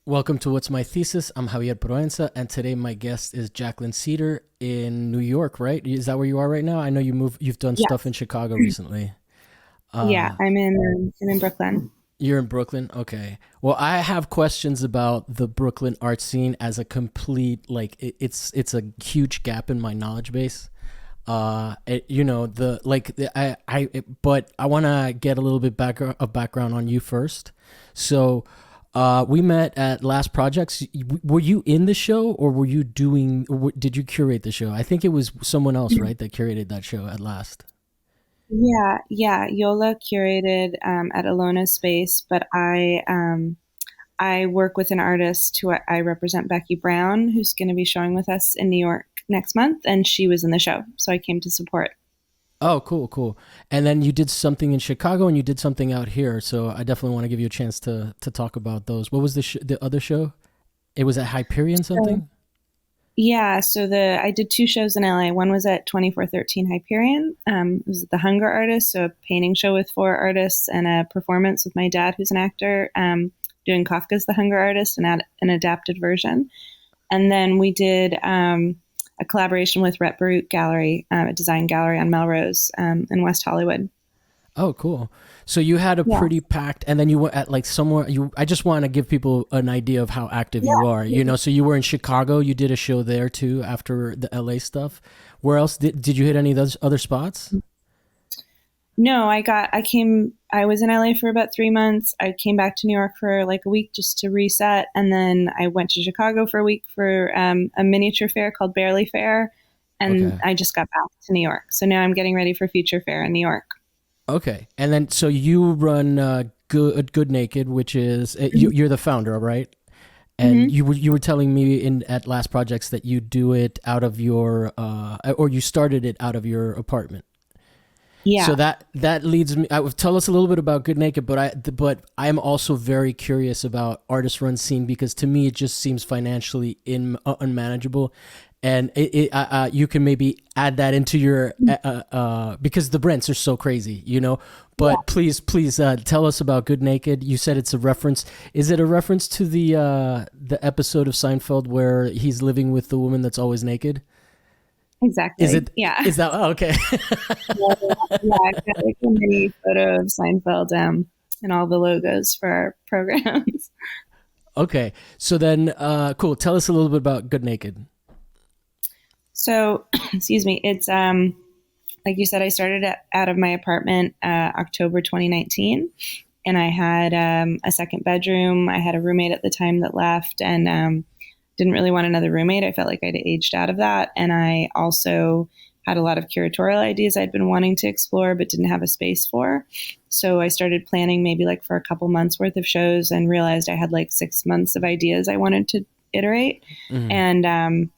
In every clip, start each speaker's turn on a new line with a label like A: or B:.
A: Welcome to What's My Thesis. I'm Javier Proenza, and today my guest is Jaqueline Cedar in New York, right? Is that where you are right now? I know you've done stuff in
B: Yes.
A: Chicago recently.
B: Yeah,
A: Uh,
B: I'm in Brooklyn.
A: you're in Brooklyn? Okay. Well, I have questions about the Brooklyn art scene as a complete, it's a huge gap in my knowledge base. But I want to get a little bit of background on you first. So, we met at Last Projects. Were you in the show, or were you doing? Did you curate the show? I think it was someone else, right, that curated that show at Last.
B: Yeah. Yola curated at Alona Space, but I work with an artist who I represent, Becky Brown, who's going to be showing with us in New York next month, and she was in the show, so I came to support.
A: Oh, cool, cool. And then you did something in Chicago, and you did something out here. So I definitely want to give you a chance to talk about those. What was the other show? It was at Hyperion
B: So
A: something.
B: yeah, so the I did two shows in LA. One was at 2413 Hyperion. It was the Hunger Artist, so a painting show with four artists and a performance with my dad, who's an actor, doing Kafka's The Hunger Artist, an adapted version. And then we did a collaboration with Rhett Baruch Gallery, a design gallery on Melrose in West Hollywood.
A: Oh, cool. So you had a
B: Yeah.
A: pretty packed, and then you were at like somewhere. I just want to give people an idea of how active you are. So you were in Chicago. You did a show there too after the LA stuff. Where else did you hit any of those other spots?
B: No, I was in LA for about 3 months. I came back to New York for like a week just to reset. And then I went to Chicago for a week for a miniature fair called Barely Fair. And
A: Okay.
B: I just got back to New York. So now I'm getting ready for Future Fair in New York.
A: Okay. And then so you run Good Naked, which is you're the founder, right? And
B: Hmm.
A: you were telling me in at Last Projects that you do it out of your or you started it out of your apartment. So
B: Yeah.
A: that leads me. I would tell us a little bit about Good Naked, but I'm also very curious about artist run scene because to me it just seems financially unmanageable, and you can maybe add that into your because the rents are so crazy, you know. But please tell us about Good Naked. You said it's a reference. Is it a reference to the episode of Seinfeld where he's living with the woman that's always naked? Is
B: Exactly.
A: it?
B: Yeah.
A: Is that okay?
B: Yeah, I've got like a mini photo of Seinfeld and all the logos for our programs.
A: Okay. So then, cool. Tell us a little bit about Good Naked.
B: So, excuse me, it's like you said, I started out of my apartment October 2019, and I had a second bedroom. I had a roommate at the time that left, and didn't really want another roommate. I felt like I'd aged out of that, and I also had a lot of curatorial ideas I'd been wanting to explore but didn't have a space for. So I started planning maybe like for a couple months worth of shows and realized I had like 6 months of ideas I wanted to iterate.
A: Mhm.
B: And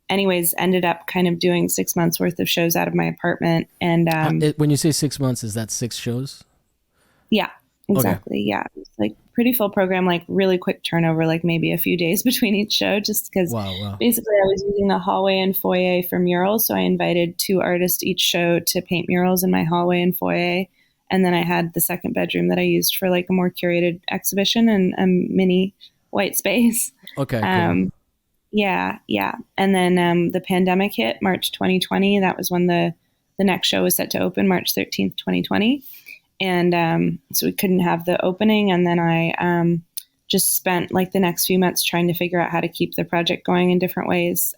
B: anyways, ended up kind of doing 6 months worth of shows out of my apartment. And
A: When you say 6 months, is that six shows?
B: yeah,
A: Okay.
B: exactly. Yeah. It was like pretty full program, like really quick turnover, like maybe a few days between each show, just because
A: Wow. Wow.
B: basically I was using the hallway and foyer for murals. So I invited two artists each show to paint murals in my hallway and foyer. And then I had the second bedroom that I used for like a more curated exhibition and a mini white space.
A: Okay. Cool.
B: Um, yeah. And then the pandemic hit March 2020. That was when the next show was set to open March 13th, 2020. And so we couldn't have the opening. And then I just spent like the next few months trying to figure out how to keep the project going in different ways.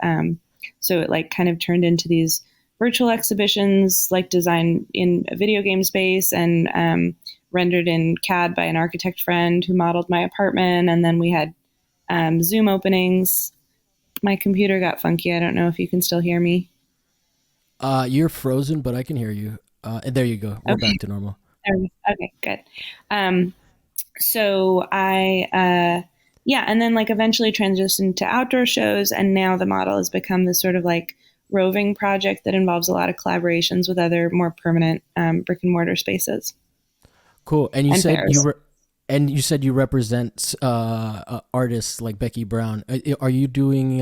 B: So it like kind of turned into these virtual exhibitions, like designed in a video game space and rendered in CAD by an architect friend who modeled my apartment. And then we had Zoom openings. My computer got funky. I don't know if you can still hear me.
A: You're frozen, but I can hear you. And there you go. We're back
B: Okay.
A: to normal.
B: Okay, good. Um, yeah, and then like eventually transitioned to outdoor shows, and now the model has become this sort of like roving project that involves a lot of collaborations with other more permanent brick and mortar spaces
A: Cool.
B: and fairs.
A: And you said you represent artists like Becky Brown. Are you doing?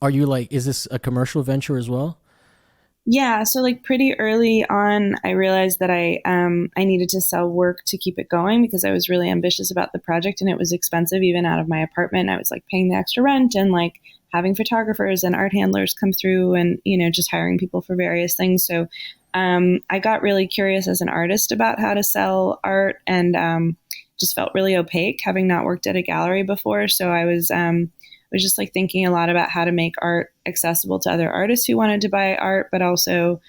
A: Are you like? Is this a commercial venture as well?
B: Yeah, so like pretty early on, I realized that I needed to sell work to keep it going because I was really ambitious about the project and it was expensive even out of my apartment. I was like paying the extra rent and like having photographers and art handlers come through and just hiring people for various things. So I got really curious as an artist about how to sell art and just felt really opaque having not worked at a gallery before. So I was just like thinking a lot about how to make art accessible to other artists who wanted to buy art, but also,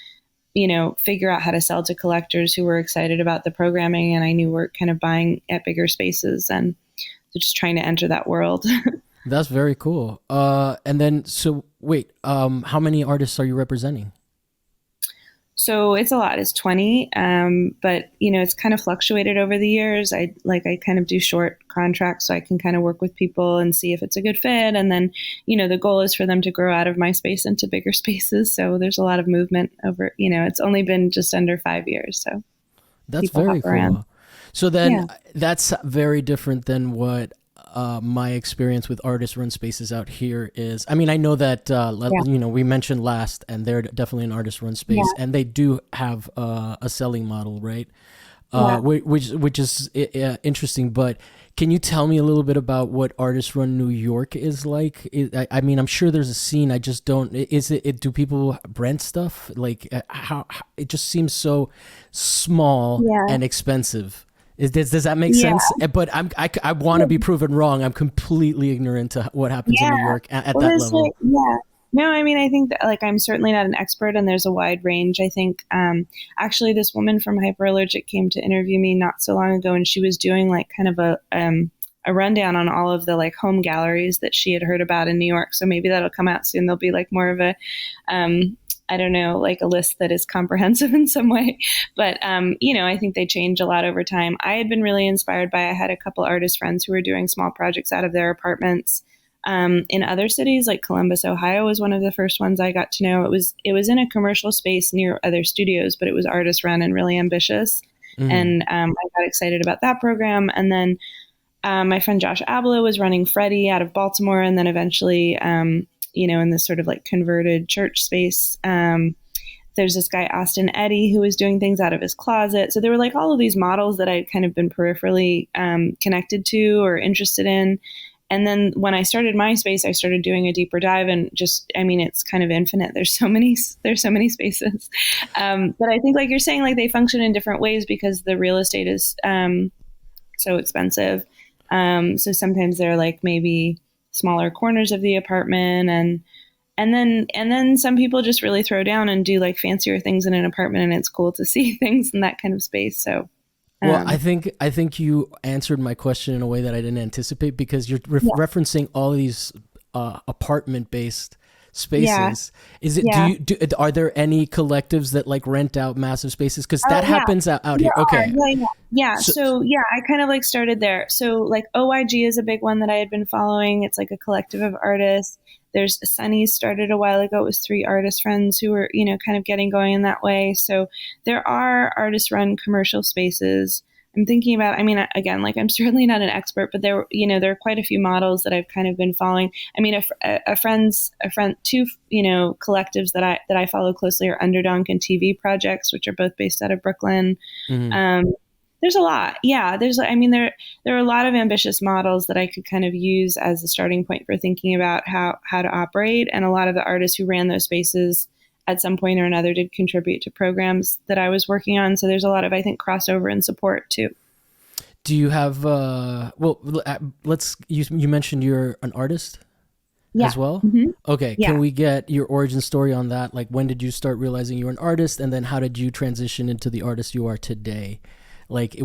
B: figure out how to sell to collectors who were excited about the programming and I knew were kind of buying at bigger spaces and so just trying to enter that world.
A: That's very cool. And then so wait, how many artists are you representing?
B: So it's a lot. It's 20, but it's kind of fluctuated over the years. I kind of do short contracts, so I can kind of work with people and see if it's a good fit. And then, the goal is for them to grow out of my space into bigger spaces. So there's a lot of movement over. It's only been just under 5 years, so
A: That's
B: people
A: very
B: hop around.
A: cool. So then
B: Yeah,
A: that's very different than what my experience with artist run spaces out here is. I mean, I know that
B: yeah,
A: we mentioned last, and they're definitely an artist run space,
B: yeah,
A: and they do have a selling model, right?
B: yeah.
A: Which is interesting. But can you tell me a little bit about what artist run New York is like? I mean, I'm sure there's a scene. I just don't. Is it? Do people rent stuff? Like how it just seems so small
B: Yeah,
A: and expensive. Does that make
B: yeah,
A: sense? But I want to be proven wrong. I'm completely ignorant to what happens in
B: yeah.
A: New York at
B: Well,
A: that
B: there's
A: level.
B: yeah. No, I mean, I think that like I'm certainly not an expert, and there's a wide range. I think actually this woman from Hyperallergic came to interview me not so long ago, and she was doing like kind of a rundown on all of the like home galleries that she had heard about in New York. So maybe that'll come out soon. There'll be like more of a I don't know, like a list that is comprehensive in some way. But, I think they change a lot over time. I had been really inspired by, I had a couple artist friends who were doing small projects out of their apartments in other cities, like Columbus, Ohio was one of the first ones I got to know. It was in a commercial space near other studios, but it was artist run and really ambitious.
A: Mm.
B: And I got excited about that program. And then my friend Josh Abloh was running Freddie out of Baltimore, and then eventually, in this sort of like converted church space, there's this guy Austin Eddy who was doing things out of his closet. So there were like all of these models that I'd kind of been peripherally connected to or interested in. And then when I started MySpace, I started doing a deeper dive, and just, I mean, it's kind of infinite. There's so many spaces. But I think, like you're saying, like they function in different ways because the real estate is so expensive. So sometimes they're like maybe smaller corners of the apartment, and then some people just really throw down and do like fancier things in an apartment, and it's cool to see things in that kind of space. So
A: Well, I
B: um,
A: think I think you answered my question in a way that I didn't anticipate because you're
B: yeah,
A: referencing all these apartment-based
B: yeah,
A: spaces. Is it
B: yeah.
A: are there any collectives that like rent out massive spaces? Because
B: Oh
A: that
B: yeah,
A: happens out
B: there
A: here.
B: are.
A: Okay,
B: Yeah, yeah, yeah.
A: so
B: So yeah, I kind of like started there. So like OIG is a big one that I had been following. It's like a collective of artists. There's Sunny's started a while ago. It was three artist friends who were, kind of getting going in that way. So there are artist run commercial spaces. I'm thinking about, I mean, again, like I'm certainly not an expert, but there are quite a few models that I've kind of been following. I mean, two, collectives that I follow closely are Underdonk and TV Projects, which are both based out of Brooklyn.
A: mhm.
B: Um, there's a lot. Yeah, I mean, there are a lot of ambitious models that I could kind of use as a starting point for thinking about how to operate. And a lot of the artists who ran those spaces at some point or another did contribute to programs that I was working on. So there's a lot of, I think, crossover and support too.
A: Do you have let's you mentioned you're an artist
B: Yeah.
A: as well.
B: Hmm.
A: Okay, can
B: Yeah.
A: we get your origin story on that? Like, when did you start realizing you were an artist, and then how did you transition into the artist you are today? Like,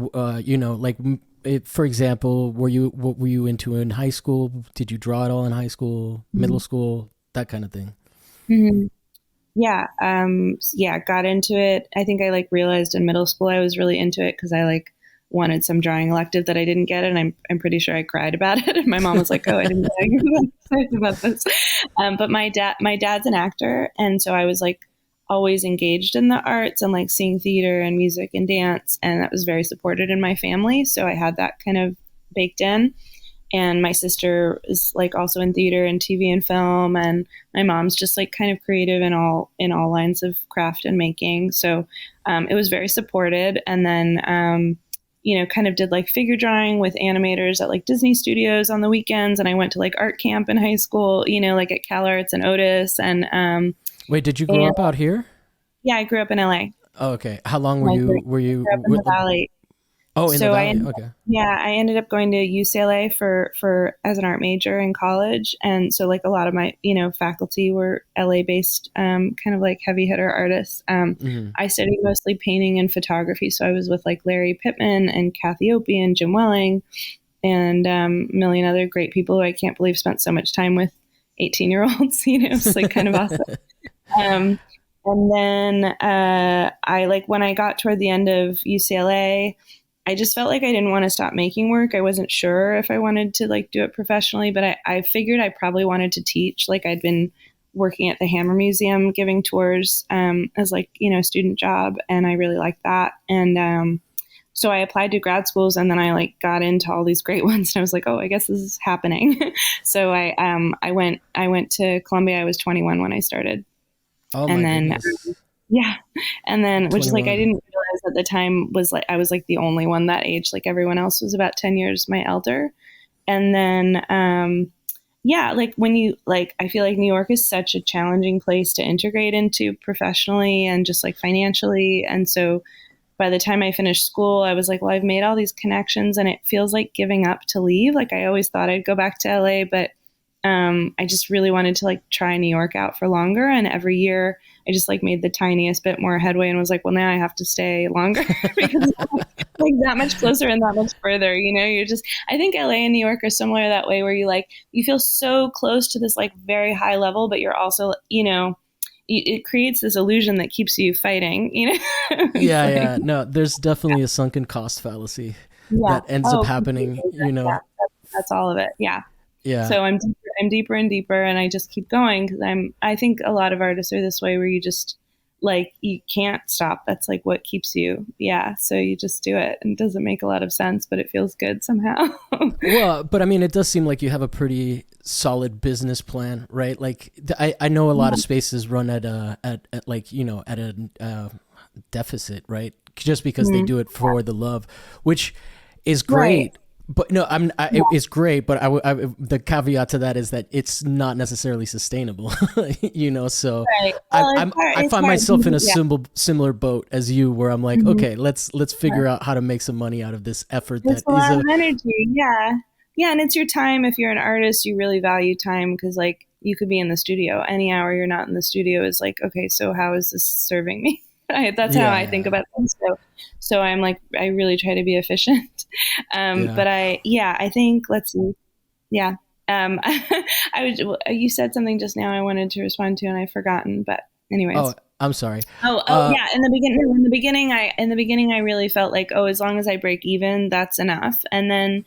A: for example, what were you into in high school? Did you draw at all in high school, middle
B: Hmm.
A: school, that kind of thing?
B: Hmm. Yeah. Yeah. Got into it. I think I like realized in middle school I was really into it because I like wanted some drawing elective that I didn't get, and I'm pretty sure I cried about it. And my mom was like, "Oh, I didn't know you were excited about this." But my dad's an actor, and so I was like always engaged in the arts and like seeing theater and music and dance, and that was very supported in my family. So I had that kind of baked in. And my sister is like also in theater and TV and film, and my mom's just like kind of creative in all lines of craft and making. So it was very supported. And then kind of did like figure drawing with animators at like Disney Studios on the weekends, and I went to like art camp in high school, like at Cal Arts and Otis,
A: Wait, did you grow
B: and
A: up out here?
B: yeah, I grew up in LA.
A: Oh, okay. How long
B: I grew,
A: were
B: I grew up in
A: you
B: the Valley.
A: oh, in the
B: So
A: valley? Okay.
B: I ended up going to UCLA for as an art major in college, and so like a lot of my faculty were LA based, kind of like heavy hitter artists.
A: Hmm.
B: I studied mostly painting and photography, so I was with like Larry Pittman and Kathy Opie and Jim Welling and a million other great people who I can't believe spent so much time with 18-year-olds. It's like kind of awesome. Um, and then I like when I got toward the end of UCLA, I just felt like I didn't want to stop making work. I wasn't sure if I wanted to like do it professionally, but I figured I probably wanted to teach. Like I'd been working at the Hammer Museum, giving tours as like, a student job. And I really liked that. And so I applied to grad schools, and then I like got into all these great ones. And I was like, oh, I guess this is happening. So I went to Columbia. I was 21 when I started.
A: Oh
B: And
A: my
B: then
A: goodness.
B: yeah. And then, which is like, I
A: 21.
B: didn't realize at the time was like, I was like the only one that age. Like everyone else was about 10 years my elder. And then, like when you like, I feel like New York is such a challenging place to integrate into professionally and just like financially. And so by the time I finished school, I was like, well, I've made all these connections and it feels like giving up to leave. Like I always thought I'd go back to LA, but I just really wanted to like try New York out for longer. And every year I just like made the tiniest bit more headway and was like, well, now I have to stay longer because it's like that much closer and that much further. You're just, I think LA and New York are similar that way where you like, you feel so close to this like very high level, but you're also, it creates this illusion that keeps you fighting. It's
A: Yeah,
B: like,
A: yeah. No, there's definitely a sunken cost fallacy
B: yeah.
A: that ends up
B: Oh,
A: happening,
B: completely. Yeah. That's all of it. Yeah.
A: Yeah.
B: So I'm deeper and deeper, and I just keep going because I think a lot of artists are this way where you just like you can't stop. That's like what keeps you. Yeah. So you just do it, and it doesn't make a lot of sense, but it feels good somehow.
A: Well, but I mean, it does seem like you have a pretty solid business plan, right? Like, I know a lot of spaces run at like, at a deficit, right? Just because they
B: Mhm.
A: do it for the love, which is
B: Right.
A: great. But no,
B: Yeah.
A: it's great, but the caveat to that is that it's not necessarily sustainable, So
B: Right. Well, it's hard.
A: I
B: It's
A: find
B: hard.
A: myself in a
B: Yeah.
A: similar boat as you, where I'm like,
B: Mhm.
A: okay, let's figure out how to make some money out of this effort
B: It's
A: that
B: a
A: is
B: lot
A: a
B: of energy. Yeah. Yeah. And it's your time. If you're an artist, you really value time because, like, you could be in the studio. Any hour you're not in the studio is like, okay, so how is this serving me? That's how
A: yeah,
B: I think
A: yeah,
B: about things. So I'm like, I really try to be efficient.
A: yeah.
B: But I think, let's see. Yeah. You said something just now I wanted to respond to and I've forgotten, but
A: Oh,
B: anyways.
A: I'm sorry.
B: Oh
A: Uh,
B: yeah. In the beginning, I really felt like, oh, as long as I break even, that's enough. And then,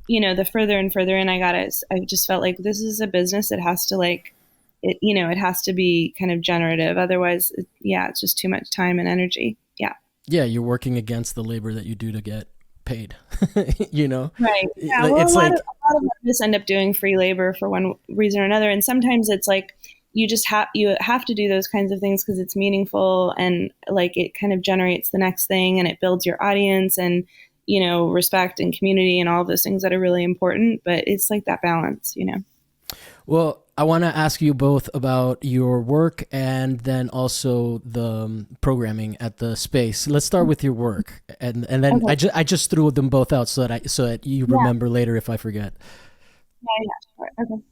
B: the further and further in I got it, I just felt like this is a business. It has to like, it has to be kind of generative. Otherwise, it's just too much time and energy. Yeah.
A: yeah, you're working against the labor that you do to get paid.
B: Right. Yeah. Well,
A: It's like,
B: a lot of artists end up doing free labor for one reason or another, and sometimes it's like you have to do those kinds of things because it's meaningful and like it kind of generates the next thing and it builds your audience and respect and community and all of those things that are really important. But it's like that balance.
A: well, I want to ask you both about your work and then also the programming at the space. Let's start with your work, and then
B: Okay.
A: I just threw them both out so that you
B: Yeah.
A: remember later if I forget.
B: Yeah. Yeah. Sure. Okay.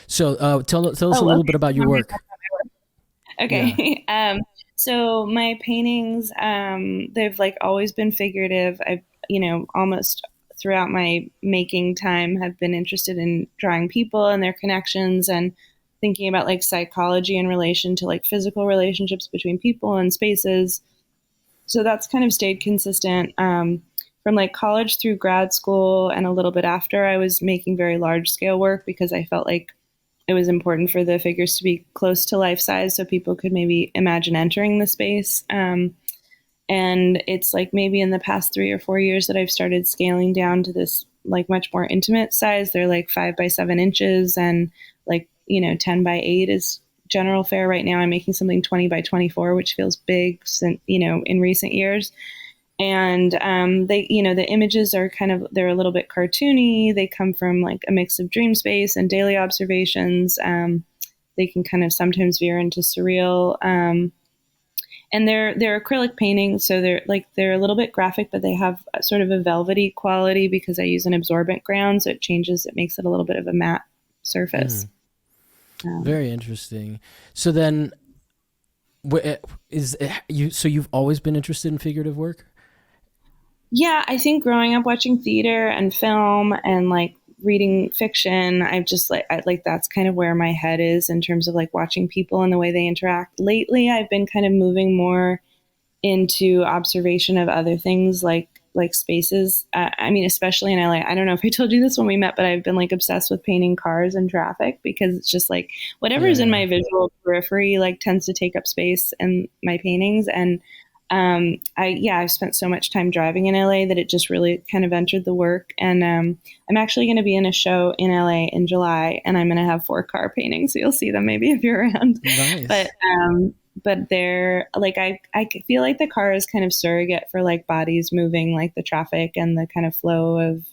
A: So tell us a
B: Oh,
A: little
B: okay.
A: bit about your work. Yeah.
B: Okay. So my paintings, they've like always been figurative. I've, almost throughout my making time have been interested in drawing people and their connections and thinking about like psychology in relation to like physical relationships between people and spaces. So that's kind of stayed consistent. From like college through grad school and a little bit after, I was making very large scale work because I felt like it was important for the figures to be close to life size so people could maybe imagine entering the space. And it's like maybe in the past 3 or 4 years that I've started scaling down to this like much more intimate size. They're like 5 by 7 inches, and like, 10 by 8 is general fare right now. I'm making something 20 by 24, which feels big, since, in recent years. And they, the images are they're a little bit cartoony. They come from like a mix of dream space and daily observations. They can kind of sometimes veer into surreal. And they're acrylic paintings, so they're a little bit graphic, but they have sort of a velvety quality because I use an absorbent ground, so it makes it a little bit of a matte surface.
A: Very interesting. So then, so you've always been interested in figurative work?
B: Yeah, I think growing up watching theater and film and like reading fiction, I've just like that's kind of where my head is in terms of like watching people and the way they interact. Lately, I've been kind of moving more into observation of other things like spaces. I mean, especially in LA. I don't know if I told you this when we met, but I've been like obsessed with painting cars and traffic because it's just like whatever is in my visual periphery like tends to take up space in my paintings. And I've spent so much time driving in LA that it just really kind of entered the work. And I'm actually going to be in a show in LA in July, and I'm going to have 4 car paintings, so you'll see them maybe if you're around.
A: Nice.
B: But they're like I feel like the car is kind of surrogate for like bodies moving, like the traffic and the kind of flow of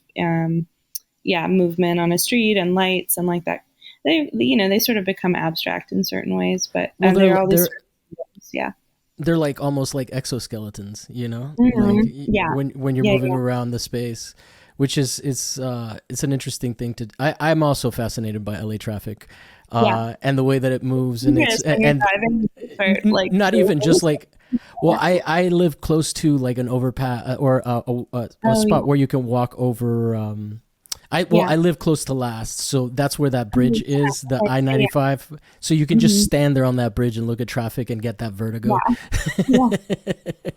B: movement on a street and lights and like that. They sort of become abstract in certain ways, but they're all these
A: they're like almost like exoskeletons,
B: Mm-hmm.
A: Like when you're moving around the space, which is it's an interesting thing to. I'm also fascinated by LA traffic, and the way that it moves, and not even just like. Well, I live close to like an overpass or a spot where you can walk over. I live close to Last, so that's where that bridge is, the I-95. So you can just stand there on that bridge and look at traffic and get that vertigo.
B: And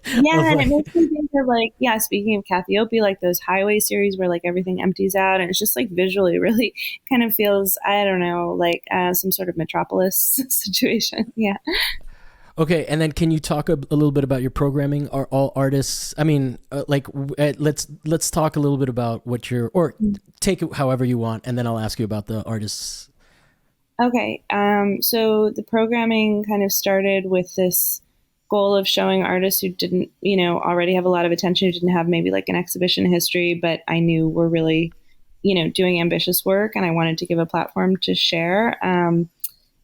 B: it makes me think of like, speaking of Cassiope, like those highway series where like everything empties out and it's just like visually really kind of feels, I don't know, like some sort of metropolis situation. Yeah.
A: Okay, and then can you talk a little bit about your programming? Are all artists? I mean, let's talk a little bit about what you're, or take it however you want, and then I'll ask you about the artists.
B: Okay, so the programming kind of started with this goal of showing artists who didn't, already have a lot of attention, who didn't have maybe like an exhibition history, but I knew were really, doing ambitious work, and I wanted to give a platform to share.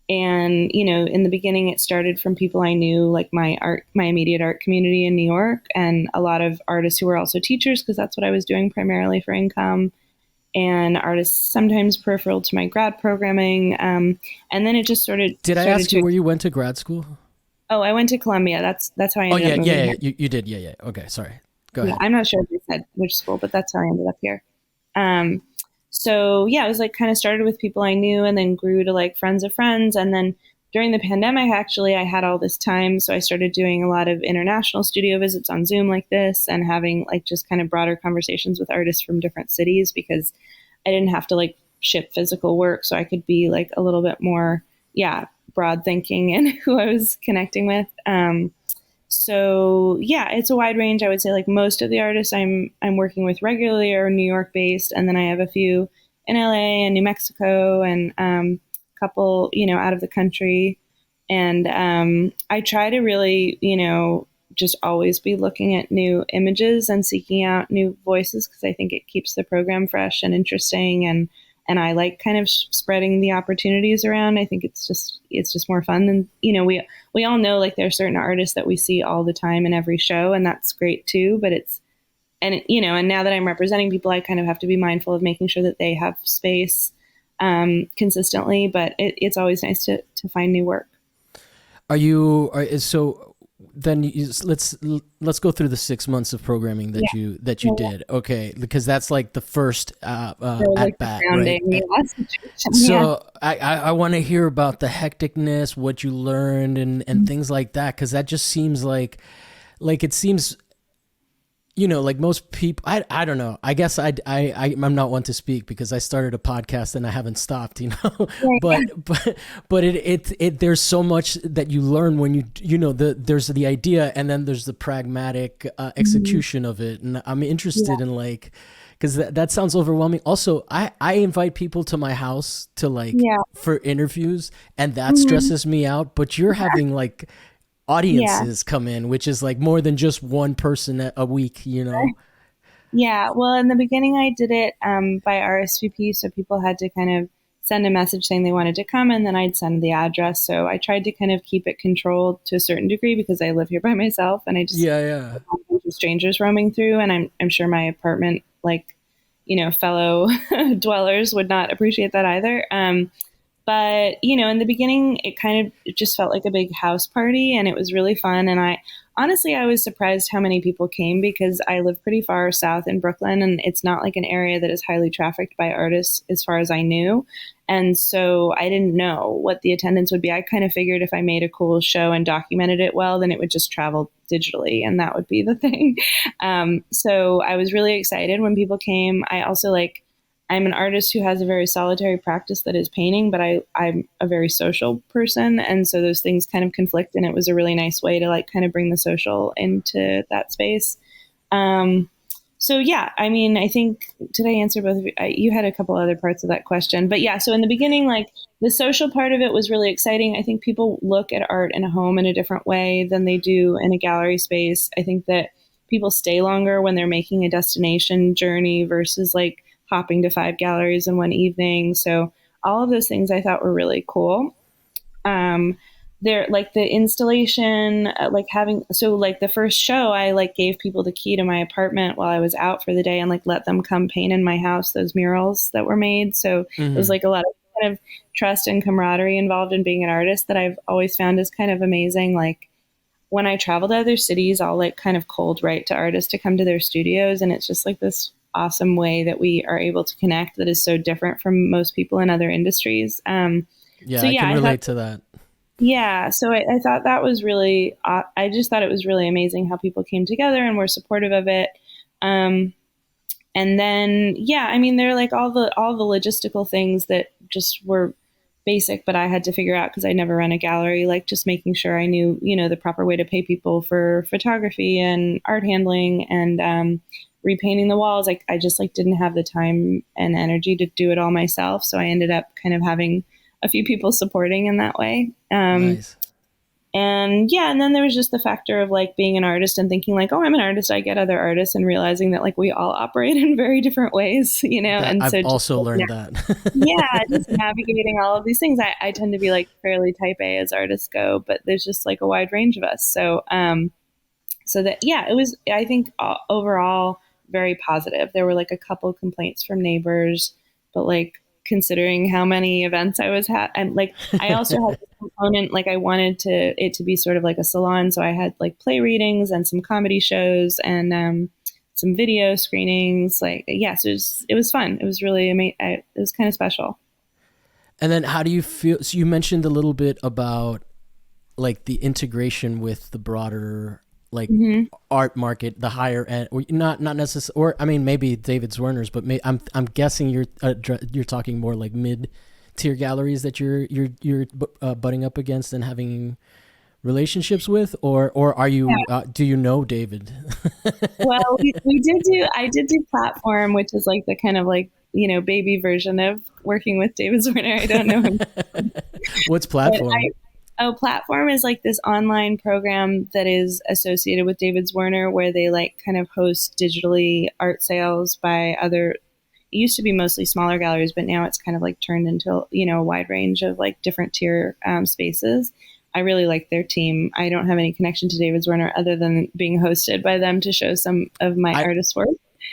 B: And, in the beginning, it started from people I knew, like my immediate art community in New York, and a lot of artists who were also teachers, because that's what I was doing primarily for income, and artists sometimes peripheral to my grad programming. And then it just sort of
A: Did I ask you where you went to grad school?
B: Oh, I went to Columbia. That's how I ended up moving here.
A: You did. Yeah. Okay, sorry. Go ahead.
B: I'm not sure if you said which school, but that's how I ended up here. So it was like kind of started with people I knew and then grew to like friends of friends. And then during the pandemic, actually, I had all this time. So I started doing a lot of international studio visits on Zoom like this and having like just kind of broader conversations with artists from different cities because I didn't have to like ship physical work. So I could be like a little bit more, broad thinking in who I was connecting with. It's a wide range. I would say like most of the artists I'm working with regularly are New York based, and then I have a few in LA and New Mexico and a couple, out of the country. And I try to really, just always be looking at new images and seeking out new voices because I think it keeps the program fresh and interesting, and I like kind of spreading the opportunities around. I think it's just more fun than, we all know like there are certain artists that we see all the time in every show, and that's great too. But and now that I'm representing people, I kind of have to be mindful of making sure that they have space consistently. But it's always nice to find new work.
A: Let's go through the 6 months of programming that you did. Okay, because that's like the first at bat, right? So I want to hear about the hecticness, what you learned, and things like that, because that just seems like it seems. Like most people, I don't know. I guess I'm not one to speak because I started a podcast and I haven't stopped, but it there's so much that you learn when there's the idea and then there's the pragmatic execution of it. And I'm interested in because that sounds overwhelming. Also, I invite people to my house to like
B: Yeah.
A: for interviews, and that
B: Mhm.
A: stresses me out. But you're having like
B: Yeah.
A: audiences come in, which is like more than just one person a week, you know?
B: Yeah, well, in the beginning, I did it by RSVP, so people had to kind of send a message saying they wanted to come, and then I'd send the address. So I tried to kind of keep it controlled to a certain degree because I live here by myself, and I just
A: Yeah, yeah.
B: don't want a bunch of strangers roaming through, and I'm sure my apartment, like, fellow dwellers would not appreciate that either. But in the beginning it just felt like a big house party, and it was really fun. And I was surprised how many people came because I live pretty far south in Brooklyn, and it's not like an area that is highly trafficked by artists as far as I knew. And so I didn't know what the attendance would be. I kind of figured if I made a cool show and documented it well, then it would just travel digitally, and that would be the thing. So I was really excited when people came. I also like I'm an artist who has a very solitary practice that is painting, but I'm a very social person. And so those things kind of conflict. And it was a really nice way to like kind of bring the social into that space. Um, so yeah, I mean, I think did I answer both of you? You had a couple other parts of that question, but yeah. So in the beginning, like the social part of it was really exciting. I think people look at art in a home in a different way than they do in a gallery space. I think that people stay longer when they're making a destination journey versus like hopping to 5 galleries in one evening. So all of those things I thought were really cool. Um, there like the installation, like having so like the first show, I like gave people the key to my apartment while I was out for the day and like let them come paint in my house those murals that were made. So it was
A: Hmm.
B: like a lot of kind of trust and camaraderie involved in being an artist that I've always found is kind of amazing. Like when I travel to other cities, I'll like kind of cold write to artists to come to their studios. And it's just like this awesome way that we are able to connect that is so different from most people in other industries.
A: Yeah,
B: So
A: I
B: yeah,
A: can
B: I thought,
A: relate to that.
B: yeah, so I thought that was really, I just thought it was really amazing how people came together and were supportive of it. Um, and then, yeah, I mean, they're like all the logistical things that just were basic, but I had to figure out because I never run a gallery, like just making sure I knew, the proper way to pay people for photography and art handling and repainting the walls. Like I just like didn't have the time and energy to do it all myself. So I ended up kind of having a few people supporting in that way.
A: Nice.
B: And yeah, and then there was just the factor of like being an artist and thinking like, oh, I'm an artist, I get other artists, and realizing that like we all operate in very different ways,
A: That
B: and
A: I've
B: so just
A: also
B: like,
A: learned that.
B: yeah, just navigating all of these things. I tend to be like fairly type A as artists go, but there's just like a wide range of us. So that yeah, it was I think overall very positive. There were like a couple complaints from neighbors, but like considering how many events I was and like I also had this component like I wanted to it to be sort of like a salon, so I had like play readings and some comedy shows and some video screenings. Like yes, it was fun. It was really amazing. It was kind of special.
A: And then how do you feel? So you mentioned a little bit about like the integration with the broader like
B: Hmm.
A: art market, the higher end, or not necessarily, or I mean maybe David Zwirner's, but I'm guessing you're talking more like mid tier galleries that you're butting up against and having relationships with, or are you do you know David?
B: Well, we did do, I did do platform, which is like the kind of like, baby version of working with David Zwirner. I don't know him,
A: What's
B: but
A: platform?
B: platform is like this online program that is associated with David Zwirner where they like kind of host digitally art sales by other, it used to be mostly smaller galleries, but now it's kind of like turned into, a wide range of like different tier spaces. I really like their team. I don't have any connection to David Zwirner other than being hosted by them to show some of my
A: I
B: artist work.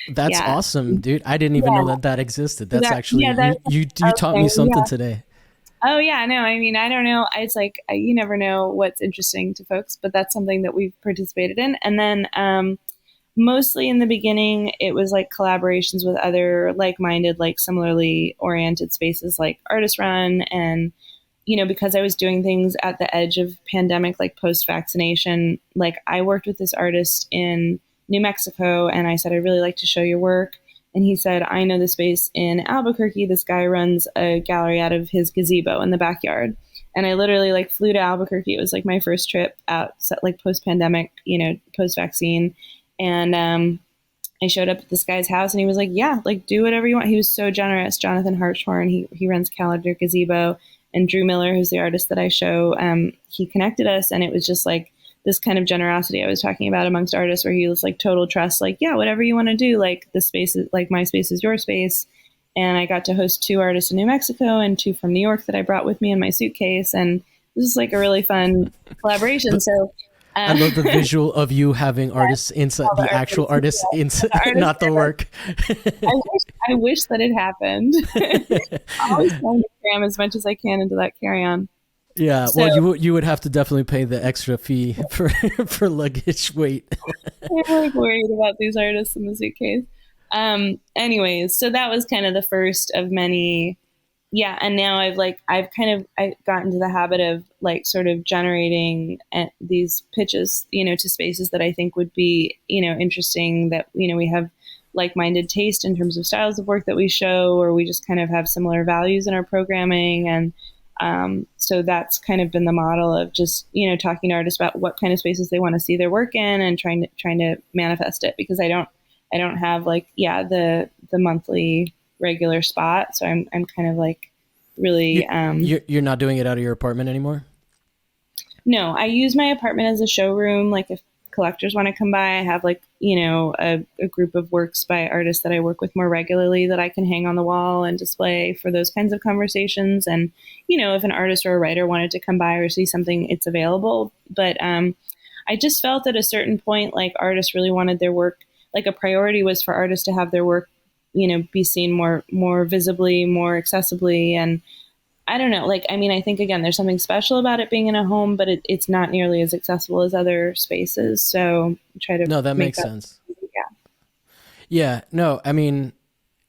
A: That's
B: Yeah.
A: awesome, dude. I didn't even know
B: Yeah.
A: that existed. That's actually
B: Yeah,
A: you taught
B: okay.
A: me something
B: Yeah.
A: today.
B: Oh yeah, no, I mean, I don't know. It's like you never know what's interesting to folks, but that's something that we've participated in. And then mostly in the beginning, it was like collaborations with other like-minded, like similarly oriented spaces like Artist Run and because I was doing things at the edge of pandemic, like post vaccination, like I worked with this artist in New Mexico and I said, I'd really like to show your work. And he said, I know the space in Albuquerque. This guy runs a gallery out of his gazebo in the backyard. And I literally like flew to Albuquerque. It was like my first trip out, like post pandemic, post vaccine. And I showed up at this guy's house and he was like, yeah, like do whatever you want. He was so generous. Jonathan Hartshorn, he runs Calendar Gazebo, and Drew Miller, who's the artist that I show, he connected us, and it was just like this kind of generosity I was talking about amongst artists, where he was like total trust, like, yeah, whatever you want to do, like the space is like my space is your space. And I got to host two artists in New Mexico and two from New York that I brought with me in my suitcase, and this is like a really fun collaboration. So
A: I love the visual of you having artists inside, the actual artists inside, not the work.
B: I wish that it happened. I always trying to cram as much as I can into that carry-on.
A: Yeah,
B: So,
A: well, you would have to definitely pay the extra fee for luggage weight.
B: I'm like worried about these artists in the suitcase. Anyways, so that was kind of the first of many. Yeah, and now I got into the habit of like sort of generating these pitches, to spaces that I think would be, interesting, that, we have like-minded taste in terms of styles of work that we show, or we just kind of have similar values in our programming. And so that's kind of been the model of just, talking to artists about what kind of spaces they want to see their work in, and trying to manifest it, because I don't have like, the monthly regular spot. So I'm kind of like really,
A: you're not doing it out of your apartment anymore?
B: no, I use my apartment as a showroom. Like if collectors want to come by, I have like, a group of works by artists that I work with more regularly that I can hang on the wall and display for those kinds of conversations. And, if an artist or a writer wanted to come by or see something, it's available. But I just felt at a certain point, like artists really wanted their work, like a priority was for artists to have their work, be seen more visibly, more accessibly. And I don't know, like, I mean, I think again, there's something special about it being in a home, but it's not nearly as accessible as other spaces. So try to
A: No, that
B: make
A: makes sense. Yeah, no, I mean,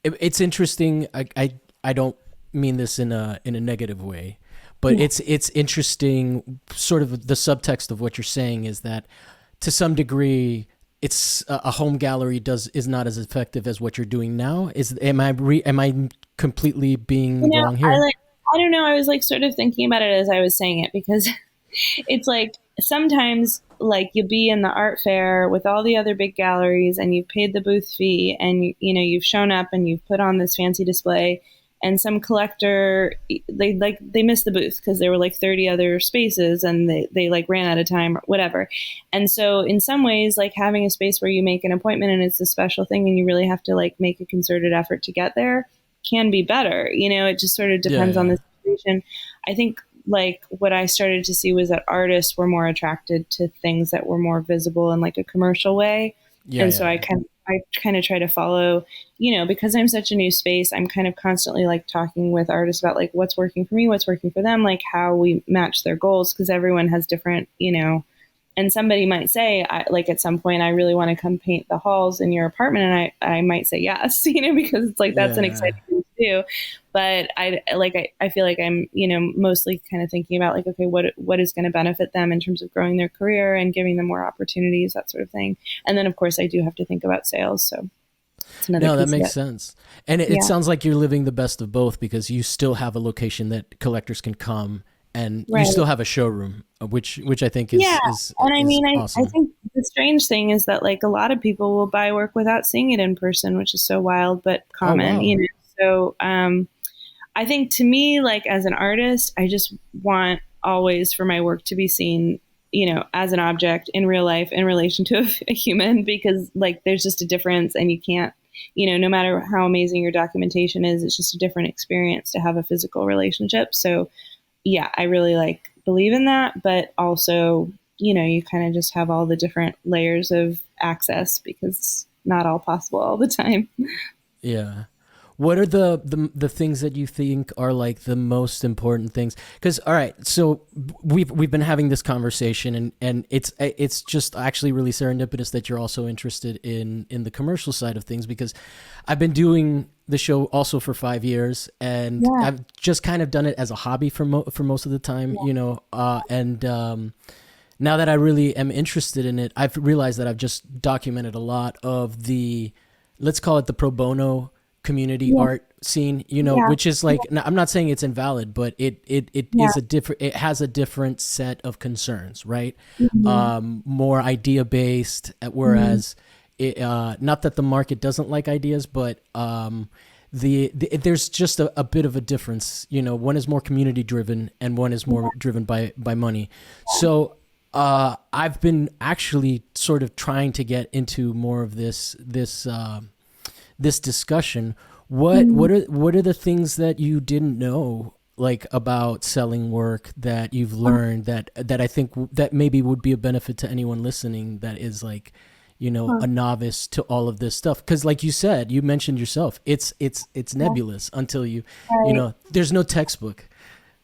A: it's interesting. I don't mean this in a negative way, but it's interesting. Sort of the subtext of what you're saying is that to some degree, it's a home gallery is not as effective as what you're doing now. Am I completely being wrong here?
B: I don't know. I was like sort of thinking about it as I was saying it, because it's like sometimes like you'll be in the art fair with all the other big galleries, and you've paid the booth fee, and you've shown up and you've put on this fancy display, and some collector, they missed the booth because there were like 30 other spaces, and they like ran out of time or whatever. And so in some ways, like having a space where you make an appointment and it's a special thing and you really have to like make a concerted effort to get there can be better. It just sort of depends on the situation. I think like what I started to see was that artists were more attracted to things that were more visible in like a commercial way. So I kind of try to follow, because I'm such a new space, I'm kind of constantly like talking with artists about like what's working for me, what's working for them, like how we match their goals, because everyone has different, and somebody might say, like at some point, I really want to come paint the halls in your apartment. And I might say yes, because it's like, that's an exciting thing to do. But I feel like I'm, mostly kind of thinking about like, okay, what is going to benefit them in terms of growing their career and giving them more opportunities, that sort of thing. And then of course I do have to think about sales. So it's another
A: no, that
B: piece
A: makes sense. And it sounds like you're living the best of both, because you still have a location that collectors can come, and you still have a showroom, which I think is
B: and I mean,
A: awesome.
B: I think the strange thing is that like a lot of people will buy work without seeing it in person, which is so wild but common.
A: Oh, wow.
B: So I think to me, like as an artist, I just want always for my work to be seen, as an object in real life in relation to a human, because like there's just a difference, and you can't, no matter how amazing your documentation is, it's just a different experience to have a physical relationship. So yeah, I really like believe in that, but also, you kind of just have all the different layers of access, because it's not all possible all the time.
A: Yeah. What are the things that you think are like the most important things? Because all right, so we've been having this conversation, and it's just actually really serendipitous that you're also interested in the commercial side of things, because I've been doing the show also for 5 years, and I've just kind of done it as a hobby for most of the time, now that I really am interested in it, I've realized that I've just documented a lot of the, let's call it the pro bono community art scene, which is like, I'm not saying it's invalid, but it is it has a different set of concerns, right? More idea based, whereas not that the market doesn't like ideas, but there's just a bit of a difference. You know, one is more community driven and one is more driven by money. So I've been actually sort of trying to get into more of this discussion. What are the things that you didn't know, like, about selling work, that you've learned, that I think that maybe would be a benefit to anyone listening that is, like, you know, a novice to all of this stuff? Because, like you said, you mentioned yourself, it's nebulous until you
B: Right.
A: know, there's no textbook,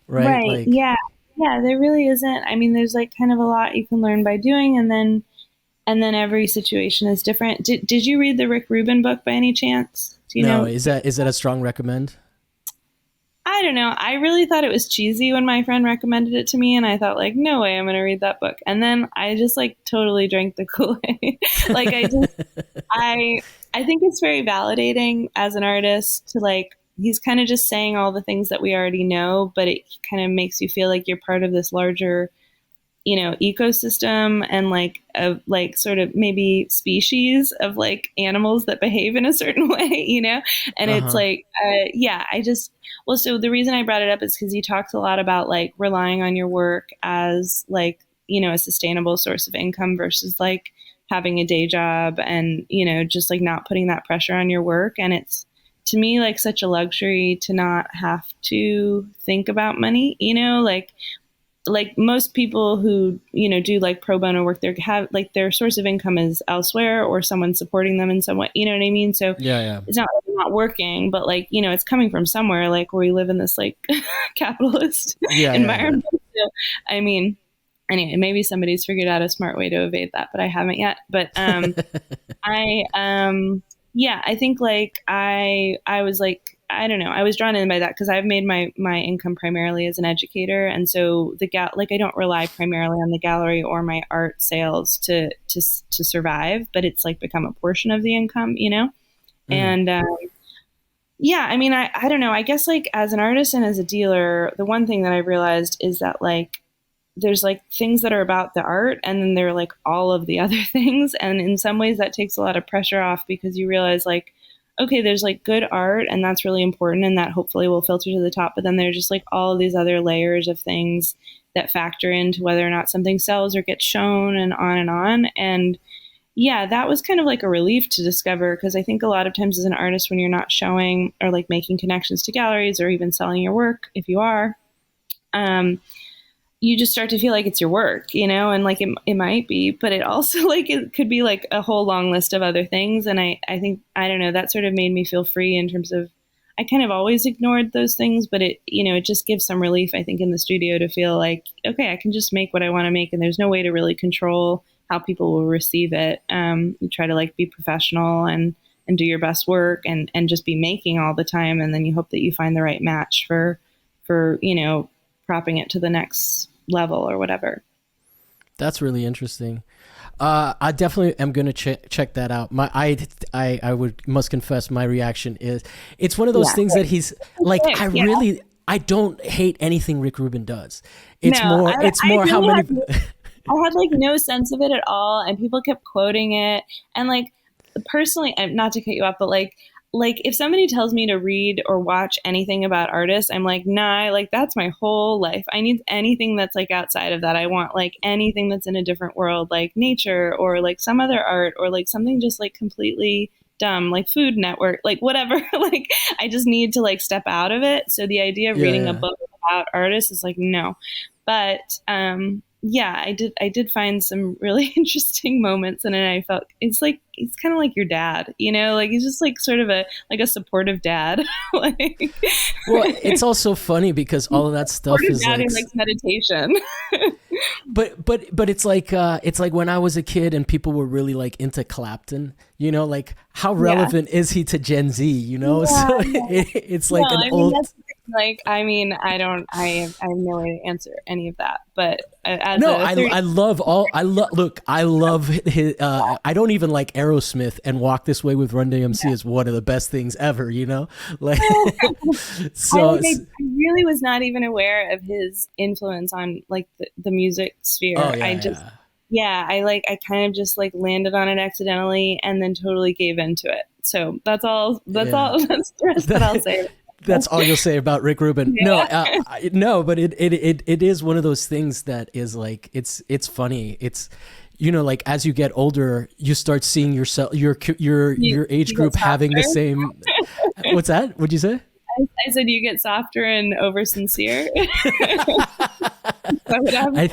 A: right?
B: Right.
A: Like,
B: Yeah. Yeah, there really isn't. I mean, there's like kind of a lot you can learn by doing, and then every situation is different. Did you read the Rick Rubin book by any chance? Do you
A: no,
B: know?
A: is that a strong recommend?
B: I don't know. I really thought it was cheesy when my friend recommended it to me, and I thought like, no way, I'm going to read that book. And then I just like totally drank the Kool-Aid. Like I I think it's very validating as an artist to like he's kind of just saying all the things that we already know, but it kind of makes you feel like you're part of this larger, ecosystem, and like of like sort of maybe species of like animals that behave in a certain way. And it's
A: Uh-huh.
B: like yeah, I just well, so the reason I brought it up is because he talks a lot about like relying on your work as like a sustainable source of income versus like having a day job, and just like not putting that pressure on your work. And it's to me like such a luxury to not have to think about money, like most people who do like pro bono work, they have like their source of income is elsewhere, or someone supporting them in some way, you know what I mean? So
A: Yeah, yeah.
B: it's not like they're not working, but like it's coming from somewhere, like where we live in this like capitalist
A: Yeah, yeah, yeah.
B: environment. So, I mean, anyway, maybe somebody's figured out a smart way to evade that, but I haven't yet. But I yeah, I think like I was like, I don't know, I was drawn in by that because I've made my income primarily as an educator, and so like I don't rely primarily on the gallery or my art sales to survive, but it's like become a portion of the income.
A: Mhm.
B: And yeah, I mean, I don't know, I guess like as an artist and as a dealer, the one thing that I realized is that like there's like things that are about the art, and then there are like all of the other things, and in some ways that takes a lot of pressure off because you realize like, okay, there's like good art, and that's really important, and that hopefully will filter to the top, but then there's just like all of these other layers of things that factor into whether or not something sells or gets shown, and on and on. And yeah, that was kind of like a relief to discover, because I think a lot of times as an artist, when you're not showing or like making connections to galleries or even selling your work, if you are, um, you just start to feel like it's your work, and like it might be, but it also like it could be like a whole long list of other things. And I think, I don't know, that sort of made me feel free in terms of, I kind of always ignored those things, but it just gives some relief, I think, in the studio to feel like, okay, I can just make what I want to make, and there's no way to really control how people will receive it. You try to like be professional and do your best work, and just be making all the time, and then you hope that you find the right match for propping it to the next level or whatever.
A: That's really interesting. I definitely am gonna check that out. I would must confess, my reaction is it's one of those
B: Yeah.
A: things that he's like,
B: Okay. Yeah.
A: I don't hate anything Rick Rubin does.
B: No,
A: It's
B: I
A: more how
B: really
A: many.
B: had I had like no sense of it at all, and people kept quoting it. And like personally, not to cut you off, but like if somebody tells me to read or watch anything about artists, I'm like, nah, like that's my whole life. I need anything that's like outside of that. I want like anything that's in a different world, like nature or like some other art, or like something just like completely dumb, like Food Network, like whatever. Like I just need to like step out of it. So the idea of
A: Yeah,
B: reading a
A: yeah.
B: book about artists is like no. But yeah, I did find some really interesting moments, and then I felt it's like he's kind of like your dad, like he's just like sort of a supportive dad, like
A: Well, it's also funny because all of that stuff
B: supportive
A: is
B: dad
A: like,
B: who likes meditation.
A: but it's like when I was a kid and people were really like into Clapton, you know, like how
B: Yeah.
A: relevant is he to Gen Z, you know?
B: Yeah,
A: So
B: yeah.
A: it's
B: No,
A: like an
B: I mean
A: old.
B: that's the thing, like I mean I have no way to answer any of that, but as
A: No,
B: a 30.
A: I love all I love. Look, I love his. I don't even like Aerosmith, and Walk This Way with Run DMC is one of the best things ever. You know, like
B: I
A: so.
B: like I really was not even aware of his influence on like the music
A: Oh
B: sphere. I
A: yeah,
B: just
A: yeah.
B: yeah, I kind of just like landed on it accidentally and then totally gave into it. So that's
A: Yeah.
B: all that's the rest that I'll say.
A: That's all you'll say about Rick Rubin. No,
B: Yeah.
A: no, but it is one of those things that is like it's funny. It's like as you get older, you start seeing yourself your age
B: You get
A: group having the
B: softer.
A: same. What's that? What'd you say?
B: I said you get softer and over sincere. That would happen.
A: I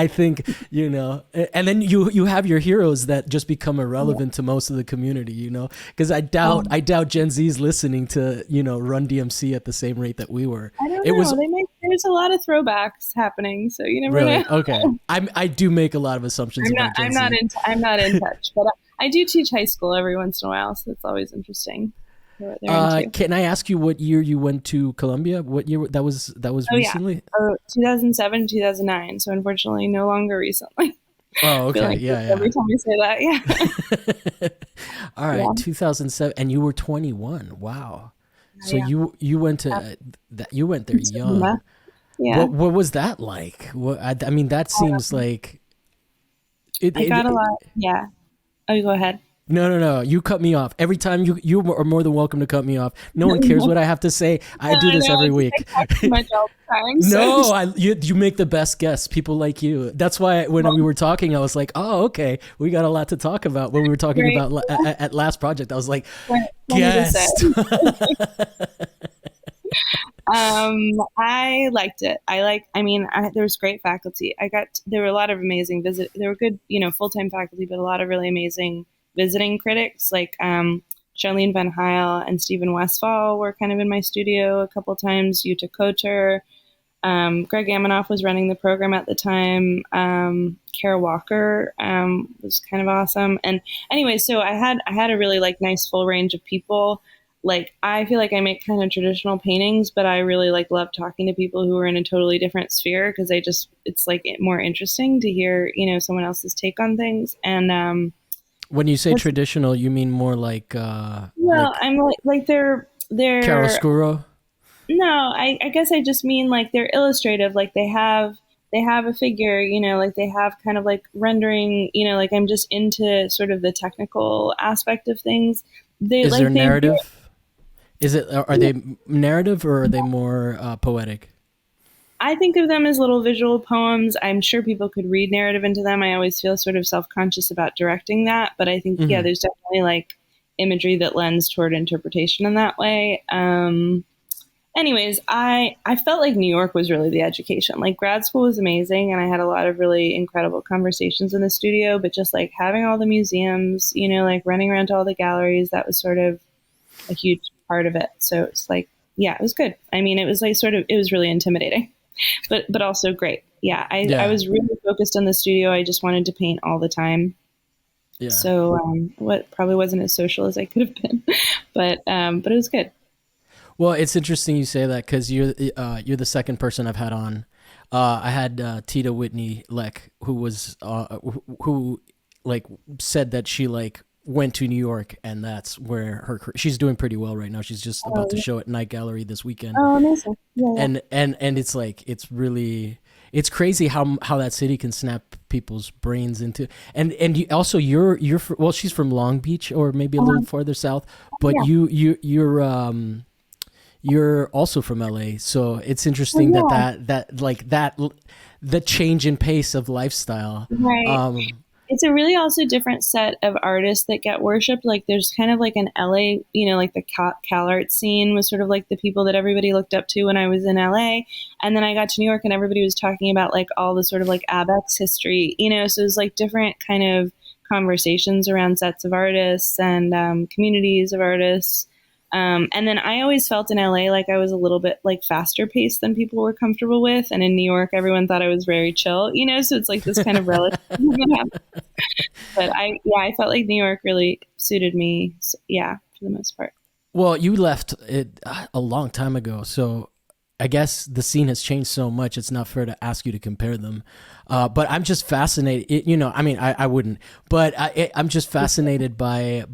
A: think and then you have your heroes that just become irrelevant to most of the community, because I doubt Gen Z's listening to Run DMC at the same rate that we were.
B: I don't
A: It
B: know.
A: was
B: There's a lot of throwbacks happening, so you never know.
A: really okay. I do make a lot of assumptions about Gen Z.
B: I'm not in touch, but I do teach high school every once in a while, so it's always interesting what they're into.
A: Can I ask you what year you went to Columbia? What year that was
B: Oh yeah,
A: recently?
B: 2007, 2009. So unfortunately, no longer recently.
A: Oh,
B: I feel
A: okay,
B: like
A: yeah,
B: every time I say that,
A: yeah. All
B: yeah,
A: right, 2007, and you were 21. Wow. So
B: yeah,
A: you went to that you went there
B: yeah.
A: young.
B: Yeah.
A: What was that like? I mean, that seems like it,
B: I got a
A: it.
B: lot. Yeah. Oh, you go ahead.
A: No, no, no. You cut me off every time. You are more than welcome to cut me off. No one cares what I have to say. I do
B: I
A: this
B: know.
A: every
B: It's just I
A: week.
B: talk too much all the time. So
A: No, you make the best guests. People like you. That's why when we were talking, I was like, oh, okay, we got a lot to talk about. When we were talking
B: great.
A: about at last project, I was like,
B: Funny to say.
A: guest.
B: I liked it. There was great faculty. There were a lot of amazing there were good, full-time faculty, but a lot of really amazing visiting critics like, Charlene Van Heil and Stephen Westfall were kind of in my studio a couple times. Yuta Koter, Greg Amanoff was running the program at the time. Kara Walker was kind of awesome. And anyway, so I had a really like nice full range of people. Like I feel like I make kind of traditional paintings, but I really like love talking to people who are in a totally different sphere because it's like more interesting to hear someone else's take on things. And
A: When you say
B: that's
A: traditional, you mean more
B: well,
A: like
B: I'm like they're
A: chiaroscuro?
B: No, I guess I just mean like they're illustrative. Like they have a figure, like they have kind of like rendering, like I'm just into sort of the technical aspect of things. They
A: Is there
B: like they
A: narrative? Are they narrative or are they more poetic?
B: I think of them as little visual poems. I'm sure people could read narrative into them. I always feel sort of self-conscious about directing that, but I think yeah,
A: Hmm.
B: there's definitely like imagery that lends toward interpretation in that way. Anyways, I felt like New York was really the education. Like grad school was amazing, and I had a lot of really incredible conversations in the studio. But just like having all the museums, like running around to all the galleries, that was sort of a huge part of it. So it's like, yeah, it was good. I mean, it was like it was really intimidating, but also great. Yeah, I
A: Yeah,
B: was really focused on the studio. I just wanted to paint all the time.
A: yeah.
B: So what probably wasn't as social as I could have been, but it was good.
A: Well, it's interesting you say that because you're the second person I've had on. I had Tita Whitney Leck, who was who like said that she like went to New York and that's where she's doing pretty well right now. She's just about to
B: Oh,
A: show at Night Gallery this weekend,
B: oh, amazing. Yeah, yeah.
A: and it's like it's crazy how that city can snap people's brains into and also well, she's from Long Beach or maybe a little
B: Um,
A: farther south, but
B: yeah.
A: you're also from LA, so it's
B: Well,
A: interesting that
B: yeah.
A: the change in pace of lifestyle.
B: Right.
A: Um,
B: It's a really also different set of artists that get worshipped. Like there's kind of like an LA, like the Cal art scene was sort of like the people that everybody looked up to when I was in LA. And then I got to New York and everybody was talking about like all the sort of like Abex history, so it was like different kind of conversations around sets of artists and communities of artists. And then I always felt in LA like I was a little bit like faster paced than people were comfortable with. And in New York, everyone thought I was very chill, so it's like this kind of relative. But yeah, I felt like New York really suited me. So, yeah, for the most part.
A: well, you left it a long time ago, so I guess the scene has changed so much. It's not fair to ask you to compare them. But I'm just fascinated. I mean, I wouldn't, but I'm just fascinated by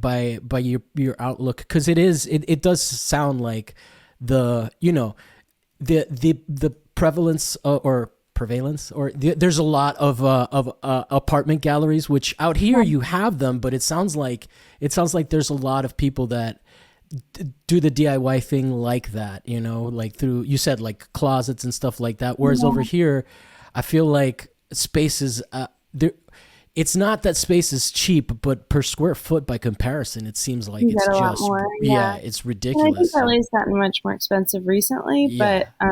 A: your outlook because it does sound like the the prevalence or prevalence, or there's a lot of apartment galleries, which out here you have them, but it sounds like there's a lot of people that do the DIY thing like that, you know, like through, you said like closets and stuff like that. Whereas over here, I feel like space is there. It's not that space is cheap, but per square foot by comparison, it seems like
B: You
A: it's
B: get a lot
A: just,
B: more.
A: yeah,
B: Yeah.
A: it's
B: And I think
A: ridiculous.
B: LA's gotten much more expensive recently,
A: Yeah.
B: but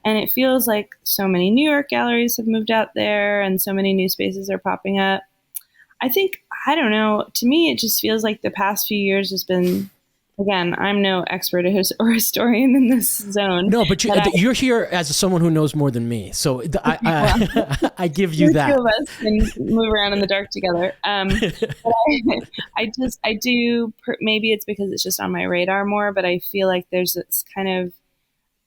B: and it feels like so many New York galleries have moved out there, and so many new spaces are popping up. I think, I don't know. To me, it just feels like the past few years has been. Again, I'm no expert or historian in this zone,
A: No, but
B: but
A: you're here as someone who knows more than me, so
B: well,
A: I give you
B: the two
A: that.
B: of us can move around in the dark together. But I do. Maybe it's because it's just on my radar more, but I feel like there's this kind of,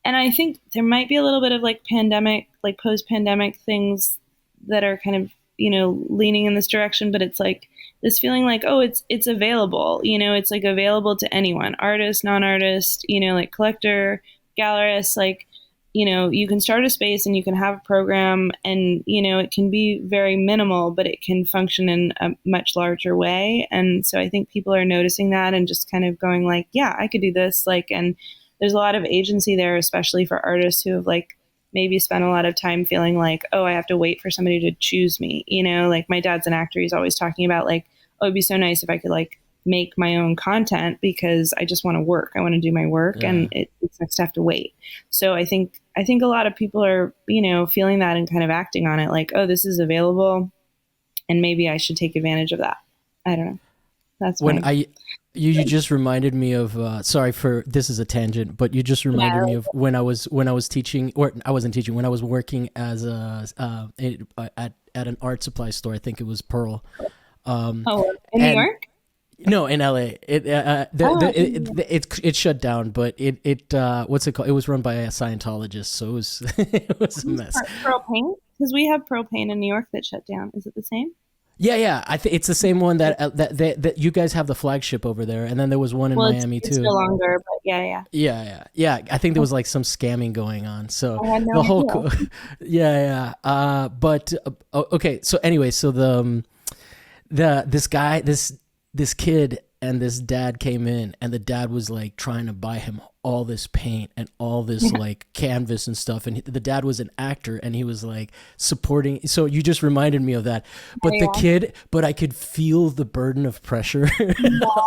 B: and I think there might be a little bit of like pandemic, like post-pandemic things that are kind of, leaning in this direction. But it's like this feeling like, oh, it's available. It's like available to anyone, artist, non-artist, like collector, gallerist, like. You can start a space and you can have a program, and it can be very minimal, but it can function in a much larger way. And so I think people are noticing that and just kind of going like, yeah, I could do this. Like, and there's a lot of agency there, especially for artists who have like maybe spent a lot of time feeling like, oh, I have to wait for somebody to choose me. Like my dad's an actor. He's always talking about like, oh, it'd be so nice if I could like make my own content because I just want to work. I want to do my work,
A: Yeah.
B: and it's nice to have to wait. So I think a lot of people are, feeling that and kind of acting on it like, oh, this is available and maybe I should take advantage of that. I don't know. That's
A: When
B: my,
A: you just reminded me of sorry for this is a tangent, but you just
B: yeah.
A: reminded me of when I was teaching, or I wasn't teaching, when I was working as at an art supply store. I think it was Pearl.
B: Oh, in New
A: And
B: York?
A: no, in LA,
B: Oh,
A: it shut down, but it what's it called? It was run by a Scientologist, so it was it was a mess.
B: Pearl Paint? Because we have Pearl Paint in New York that shut down. Is it the same?
A: Yeah, yeah, I think it's the same one that you guys have the flagship over there, and then there was one in
B: Well,
A: Miami
B: it's no
A: too.
B: longer, but yeah, yeah.
A: Yeah, yeah, yeah. I think there was like some scamming going on. So
B: I had no
A: the whole,
B: idea.
A: yeah, yeah. But okay. So anyway, so this guy, this kid, and this dad came in, and the dad was like trying to buy him all this paint and all this like canvas and stuff, and the dad was an actor, and he was like supporting. So you just reminded me of that. But the
B: Yeah,
A: kid, but I could feel the burden of pressure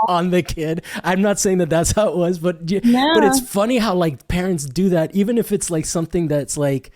A: on the kid. I'm not saying that that's how it was, but but
B: yeah.
A: it's funny how like parents do that, even if it's like something that's like,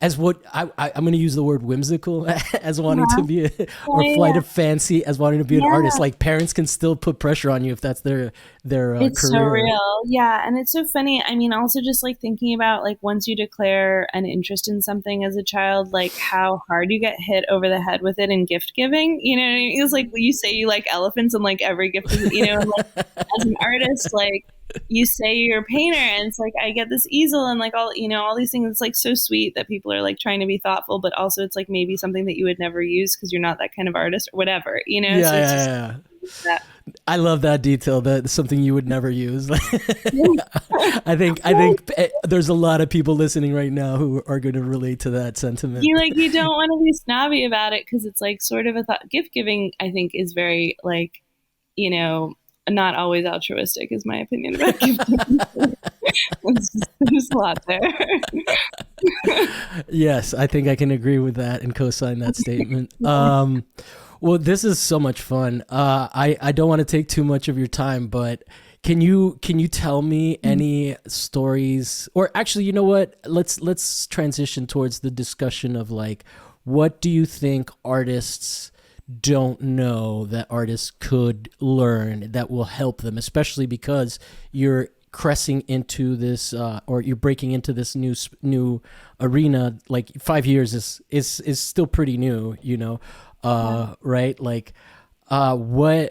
A: as what I'm going to use the word whimsical as wanting to
B: Uh-huh.
A: be, or
B: Yeah,
A: flight
B: yeah.
A: of fancy as wanting to be an artist.
B: Yeah.
A: Like parents can still put pressure on you if that's their
B: It's so
A: career.
B: real. Yeah. And it's so funny. I mean, also just like thinking about like once you declare an interest in something as a child, like how hard you get hit over the head with it in gift giving. What I mean? It's like you say you like elephants and like every gift is, and like as an artist, like you say you're a painter and it's like I get this easel and like all these things. It's like so sweet that people are like trying to be thoughtful, but also it's like maybe something that you would never use because you're not that kind of artist or whatever.
A: Yeah,
B: So it's
A: yeah,
B: just
A: yeah.
B: that.
A: I love that detail. That's something you would never use. I
B: Well,
A: think there's a lot of people listening right now who are going to relate to that sentiment.
B: you don't want to be snobby about it because it's like sort of a thought. Gift giving, I think, is very like you know not always altruistic, is my opinion about gift giving. There's a lot there.
A: Yes, I think I can agree with that and co-sign that statement. Well, this is so much fun. I don't want to take too much of your time, but can you tell me any stories? Or actually, you know what? Let's transition towards the discussion of like, what do you think artists don't know that artists could learn that will help them, especially because you're cressing into this or you're breaking into this new arena. Like 5 years is still pretty new,
B: Yeah.
A: right? Like what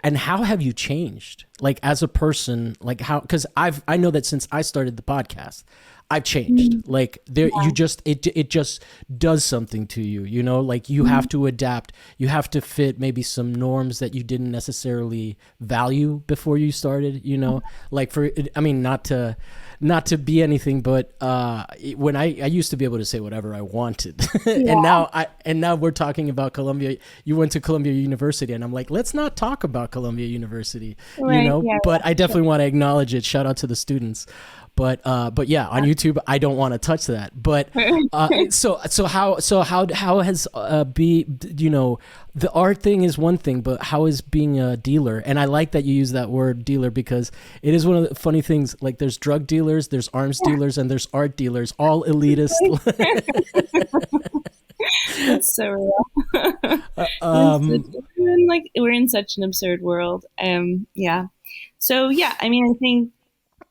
A: and how have you changed, like as a person? Like how, because I know that since I started the podcast I've changed. Like there, you
B: Yeah.
A: just it just does something to you. Like you have to adapt. You have to fit maybe some norms that you didn't necessarily value before you started. Like I mean, not to be anything, but when I used to be able to say whatever I wanted, and
B: Yeah.
A: now we're talking about Columbia. You went to Columbia University, and I'm like, let's not talk about Columbia University,
B: Right. Yeah.
A: But I
B: Sure.
A: definitely want to acknowledge it. Shout out to the students. But yeah, on YouTube, I don't want to touch that. But how has the art thing is one thing, but how is being a dealer? And I like that you use that word dealer because it is one of the funny things. Like there's drug dealers, there's arms dealers, and there's art dealers, all elitist.
B: That's so real.
A: um,
B: We're in such an absurd world. Yeah. So yeah, I mean, I think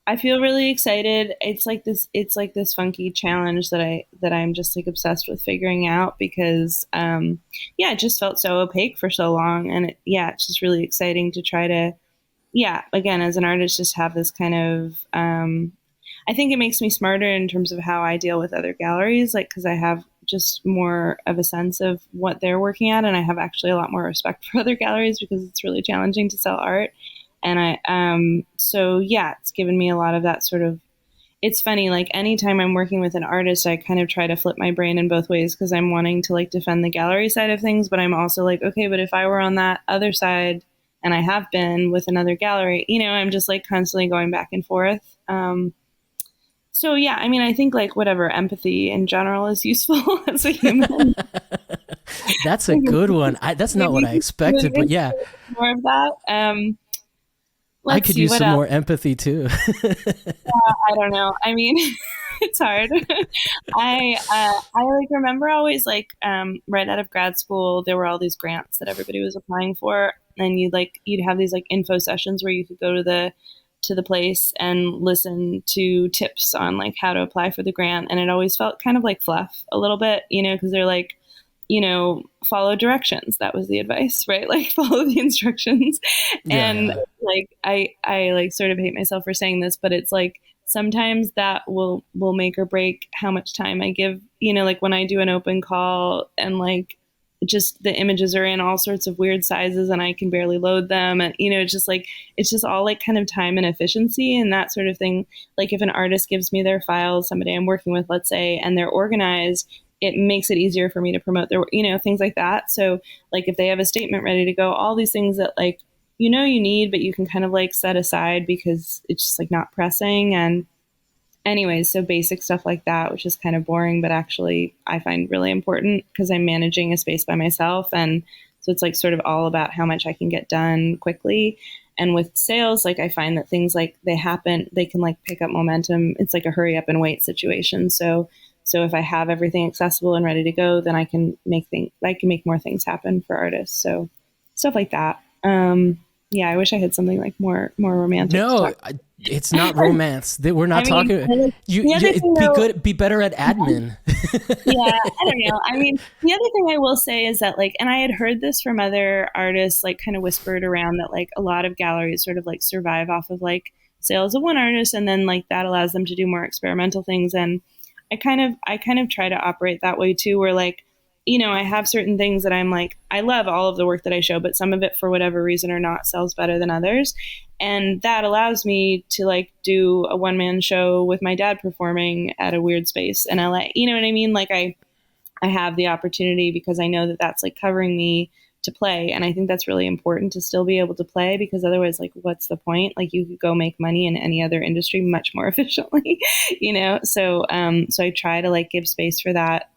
B: I feel really excited. It's like this funky challenge that I'm just like obsessed with figuring out because yeah, it just felt so opaque for so long and yeah, it's just really exciting to try to yeah, again as an artist just have this kind of I think it makes me smarter in terms of how I deal with other galleries like cuz I have just more of a sense of what they're working at and I have actually a lot more respect for other galleries because it's really challenging to sell art and so yeah, it's given me a lot of that sort of, it's funny, like anytime I'm working with an artist, I kind of try to flip my brain in both ways because I'm wanting to like defend the gallery side of things, but I'm also like, okay, but if I were on that other side and I have been with another gallery, I'm just like constantly going back and forth. So yeah, I mean, I think like whatever empathy in general is useful as a human.
A: that's a good one. That's not what I
B: Maybe
A: expected, but yeah,
B: more of that.
A: I
B: Let's
A: could
B: see
A: use
B: what
A: some
B: else.
A: more empathy too.
B: I don't know. I mean, it's hard. I like remember always like right out of grad school, there were all these grants that everybody was applying for, and you'd have these like info sessions where you could go to the place and listen to tips on like how to apply for the grant, and it always felt kind of like fluff a little bit, because they're like follow directions. That was the advice, right? Like follow the instructions.
A: Yeah,
B: And
A: yeah.
B: like I like sort of hate myself for saying this, but it's like sometimes that will make or break how much time I give, like when I do an open call and like just the images are in all sorts of weird sizes and I can barely load them and it's just like it's just all like kind of time and efficiency and that sort of thing. Like if an artist gives me their files, somebody I'm working with, let's say, and they're organized, it makes it easier for me to promote their, things like that. So like if they have a statement ready to go, all these things that like, you need, but you can kind of like set aside because it's just like not pressing. And anyways, so basic stuff like that, which is kind of boring, but actually I find really important because I'm managing a space by myself. And so it's like sort of all about how much I can get done quickly. And with sales, like I find that things like they can like pick up momentum. It's like a hurry up and wait situation. So if I have everything accessible and ready to go, then I can make more things happen for artists. So stuff like that. Yeah, I wish I had something like more romantic to
A: No,
B: talk.
A: it's not romance. We're
B: I
A: not
B: mean,
A: talking.
B: the other thing
A: Be
B: though,
A: good. Be better at admin.
B: yeah, I don't know. I mean, the other thing I will say is that like, and I had heard this from other artists, like kind of whispered around that like a lot of galleries sort of like survive off of like sales of one artist, and then like that allows them to do more experimental things. And I kind of try to operate that way too, where like, I have certain things that I'm like, I love all of the work that I show, but some of it for whatever reason or not sells better than others. And that allows me to like do a one man show with my dad performing at a weird space in LA. You know what I mean? Like I have the opportunity because I know that that's like covering me to play. And I think that's really important to still be able to play because otherwise, like, what's the point? Like you could go make money in any other industry much more efficiently, So I try to like give space for that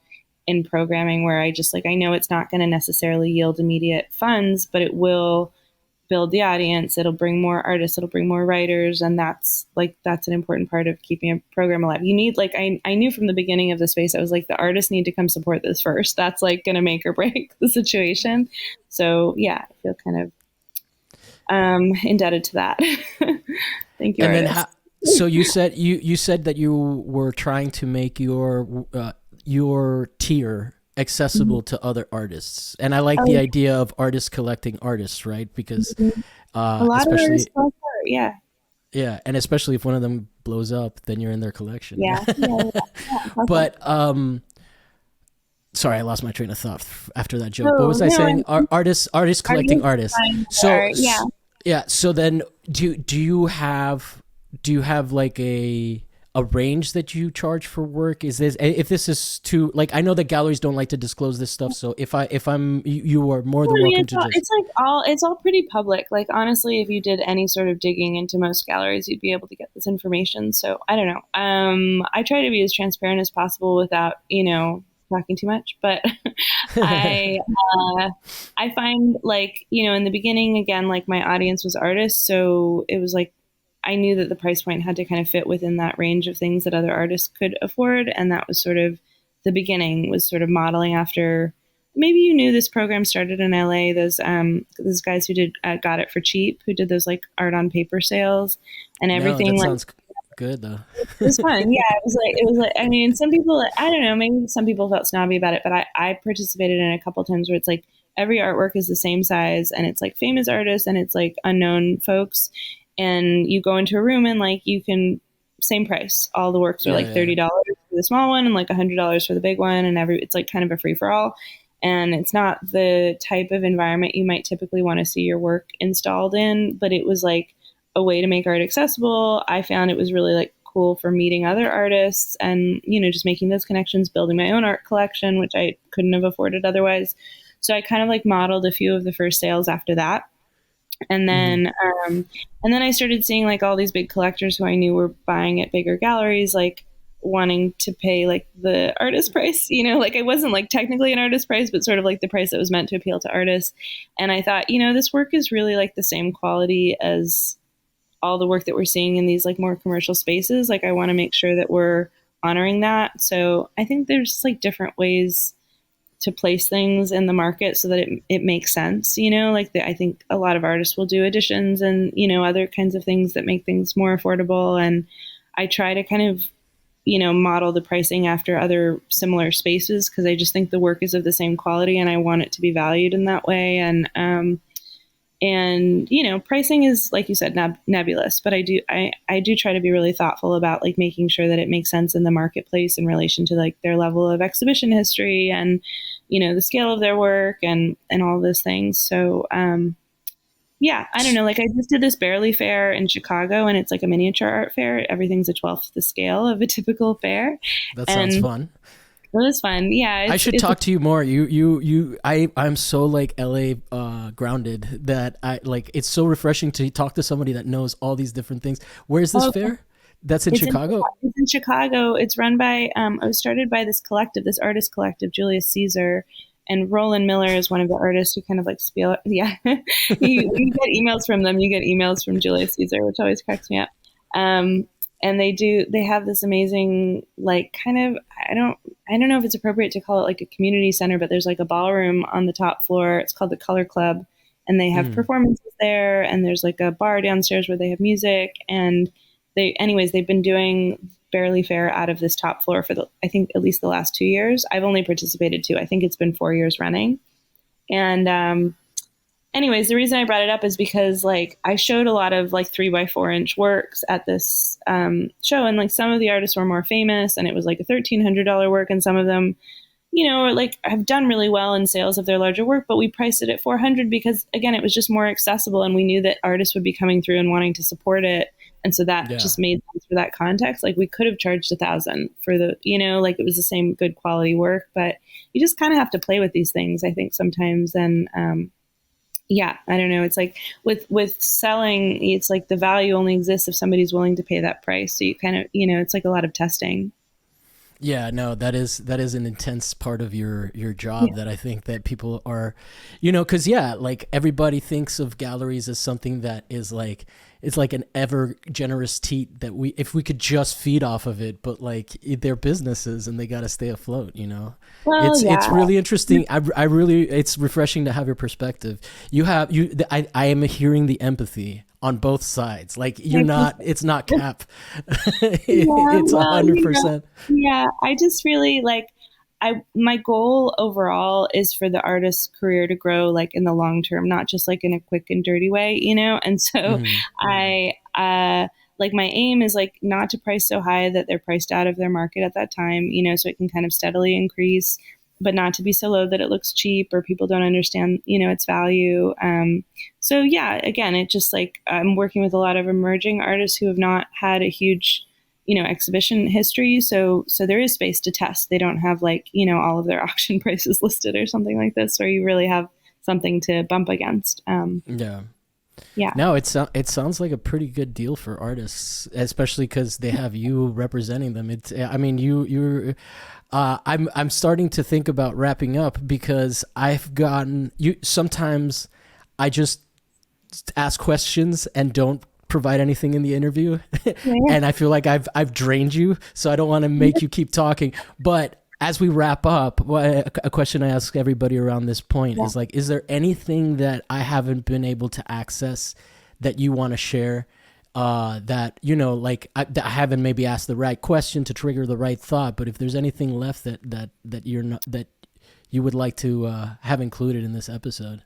B: in programming where I just like, I know it's not going to necessarily yield immediate funds, but it will build the audience. It'll bring more artists, it'll bring more writers. And that's an important part of keeping a program alive. You need like, I knew from the beginning of the space, I was like, the artists need to come support this first. That's like going to make or break the situation. So yeah, I feel kind of indebted to that. Thank you,
A: And then
B: artists.
A: so you said that you were trying to make your tier accessible to other artists, and I like the
B: Oh,
A: idea of artists collecting artists, right? Because
B: a lot of
A: especially
B: artists go for it. Yeah.
A: yeah, and especially if one of them blows up, then you're in their collection.
B: Yeah. Yeah. Yeah. Okay.
A: But sorry, I lost my train of thought after that joke. What
B: Oh,
A: was I
B: no,
A: saying? Artists collecting
B: artists
A: artists.
B: find
A: So
B: art. Yeah.
A: yeah. So then, do you have like a range that you charge for work? Is this, if this is too, like, I know that galleries don't like to disclose this stuff, so if I'm you are more
B: Well,
A: than
B: I mean,
A: welcome to just.
B: it's all pretty public. Like honestly, if you did any sort of digging into most galleries, you'd be able to get this information. So I don't know. I try to be as transparent as possible without, talking too much. But I uh, I find like, in the beginning, again, like my audience was artists, so it was like I knew that the price point had to kind of fit within that range of things that other artists could afford, and that was sort of the beginning, was sort of modeling after. Maybe you knew this program started in LA. Those guys who did Got It for Cheap, who did those like art on paper sales and
A: No,
B: everything.
A: that
B: Like
A: sounds good though.
B: it was fun. Yeah, it was like I mean, some people, I don't know, maybe some people felt snobby about it, but I participated in a couple times where it's like every artwork is the same size and it's like famous artists and it's like unknown folks, and you go into a room and like you can same price. All the works are
A: Yeah,
B: like
A: yeah.
B: $30 for the small one and like $100 for the big one, and it's like kind of a free for all. And it's not the type of environment you might typically want to see your work installed in, but it was like a way to make art accessible. I found it was really like cool for meeting other artists and, just making those connections, building my own art collection, which I couldn't have afforded otherwise. So I kind of like modeled a few of the first sales after that. And
A: Hmm.
B: then, um, and then I started seeing like all these big collectors who I knew were buying at bigger galleries, like wanting to pay like the artist price, like I wasn't like technically an artist price, but sort of like the price that was meant to appeal to artists. And I thought, this work is really like the same quality as all the work that we're seeing in these like more commercial spaces. Like I want to make sure that we're honoring that. So I think there's like different ways to place things in the market so that it makes sense, I think a lot of artists will do editions and, other kinds of things that make things more affordable. And I try to kind of, model the pricing after other similar spaces because I just think the work is of the same quality and I want it to be valued in that way. And pricing is, like you said, nebulous, but I do try to be really thoughtful about like making sure that it makes sense in the marketplace in relation to like their level of exhibition history and the scale of their work and all those things. So yeah, I don't know, like I just did this Barely Fair in Chicago, and it's like a miniature art fair. Everything's a 12th the scale of a typical fair,
A: That sounds
B: and
A: fun.
B: it was fun. Yeah,
A: I should
B: it's
A: talk to you more. I'm so like LA grounded that I like. It's so refreshing to talk to somebody that knows all these different things. Where's this
B: oh,
A: fair? That's in
B: It's in
A: Chicago.
B: it's in Chicago. It's run by it was started by this collective, this artist collective, Julius Caesar, and Roland Miller is one of the artists who kind of like spiel. Yeah, you get emails from them. You get emails from Julius Caesar, which always cracks me up. Um, and they have this amazing like kind of I don't know if it's appropriate to call it like a community center, but there's like a ballroom on the top floor. It's called the Color Club, and they have
A: Mm.
B: performances there. And there's like a bar downstairs where they have music and they've been doing Barely Fair out of this top floor for I think at least the last 2 years. I've only participated two. I think it's been 4 years running. And anyways, the reason I brought it up is because like I showed a lot of like 3 by 4 inch works at this show, and like some of the artists were more famous, and it was like a $1,300 work, and some of them like have done really well in sales of their larger work, but we priced it at 400 because again, it was just more accessible and we knew that artists would be coming through and wanting to support it. And so that
A: Yeah.
B: just made sense for that context. Like we could have charged 1,000 for the, like it was the same good quality work, but you just kind of have to play with these things, I think sometimes. And, yeah, I don't know. It's like with selling, it's like the value only exists if somebody's willing to pay that price. So you kind of, it's like a lot of testing.
A: Yeah, no, that is an intense part of your job
B: Yeah.
A: that I think that people are, because yeah, like everybody thinks of galleries as something that is like it's like an ever generous teat that we if we could just feed off of it, but like they're businesses and they got to stay afloat.
B: Well,
A: It's
B: yeah.
A: really interesting. I really it's refreshing to have your perspective. I am hearing the empathy on both sides. Like you're
B: Thank you.
A: not it's not cap.
B: Yeah,
A: It's a
B: well,
A: hundred percent.
B: yeah, I just really like my goal overall is for the artist's career to grow like in the long term, not just like in a quick and dirty way. And so
A: Mhm.
B: I like my aim is like not to price so high that they're priced out of their market at that time, so it can kind of steadily increase, but not to be so low that it looks cheap or people don't understand, its value. So yeah, again, it just like I'm working with a lot of emerging artists who have not had a huge, exhibition history. So there is space to test. They don't have like, all of their auction prices listed or something like this, where you really have something to bump against.
A: Yeah.
B: Yeah.
A: No, it sounds like a pretty good deal for artists, especially because they have you representing them. It's, I mean, you're. I'm starting to think about wrapping up because I've gotten you. Sometimes I just ask questions and don't provide anything in the interview,
B: Yeah.
A: and I feel like I've drained you, so I don't want to make you keep talking. But as we wrap up, a question I ask everybody around this point
B: Yeah.
A: is like, is there anything that I haven't been able to access that you want to share? That like that I haven't maybe asked the right question to trigger the right thought, but if there's anything left that you're not that you would like to have included in this episode.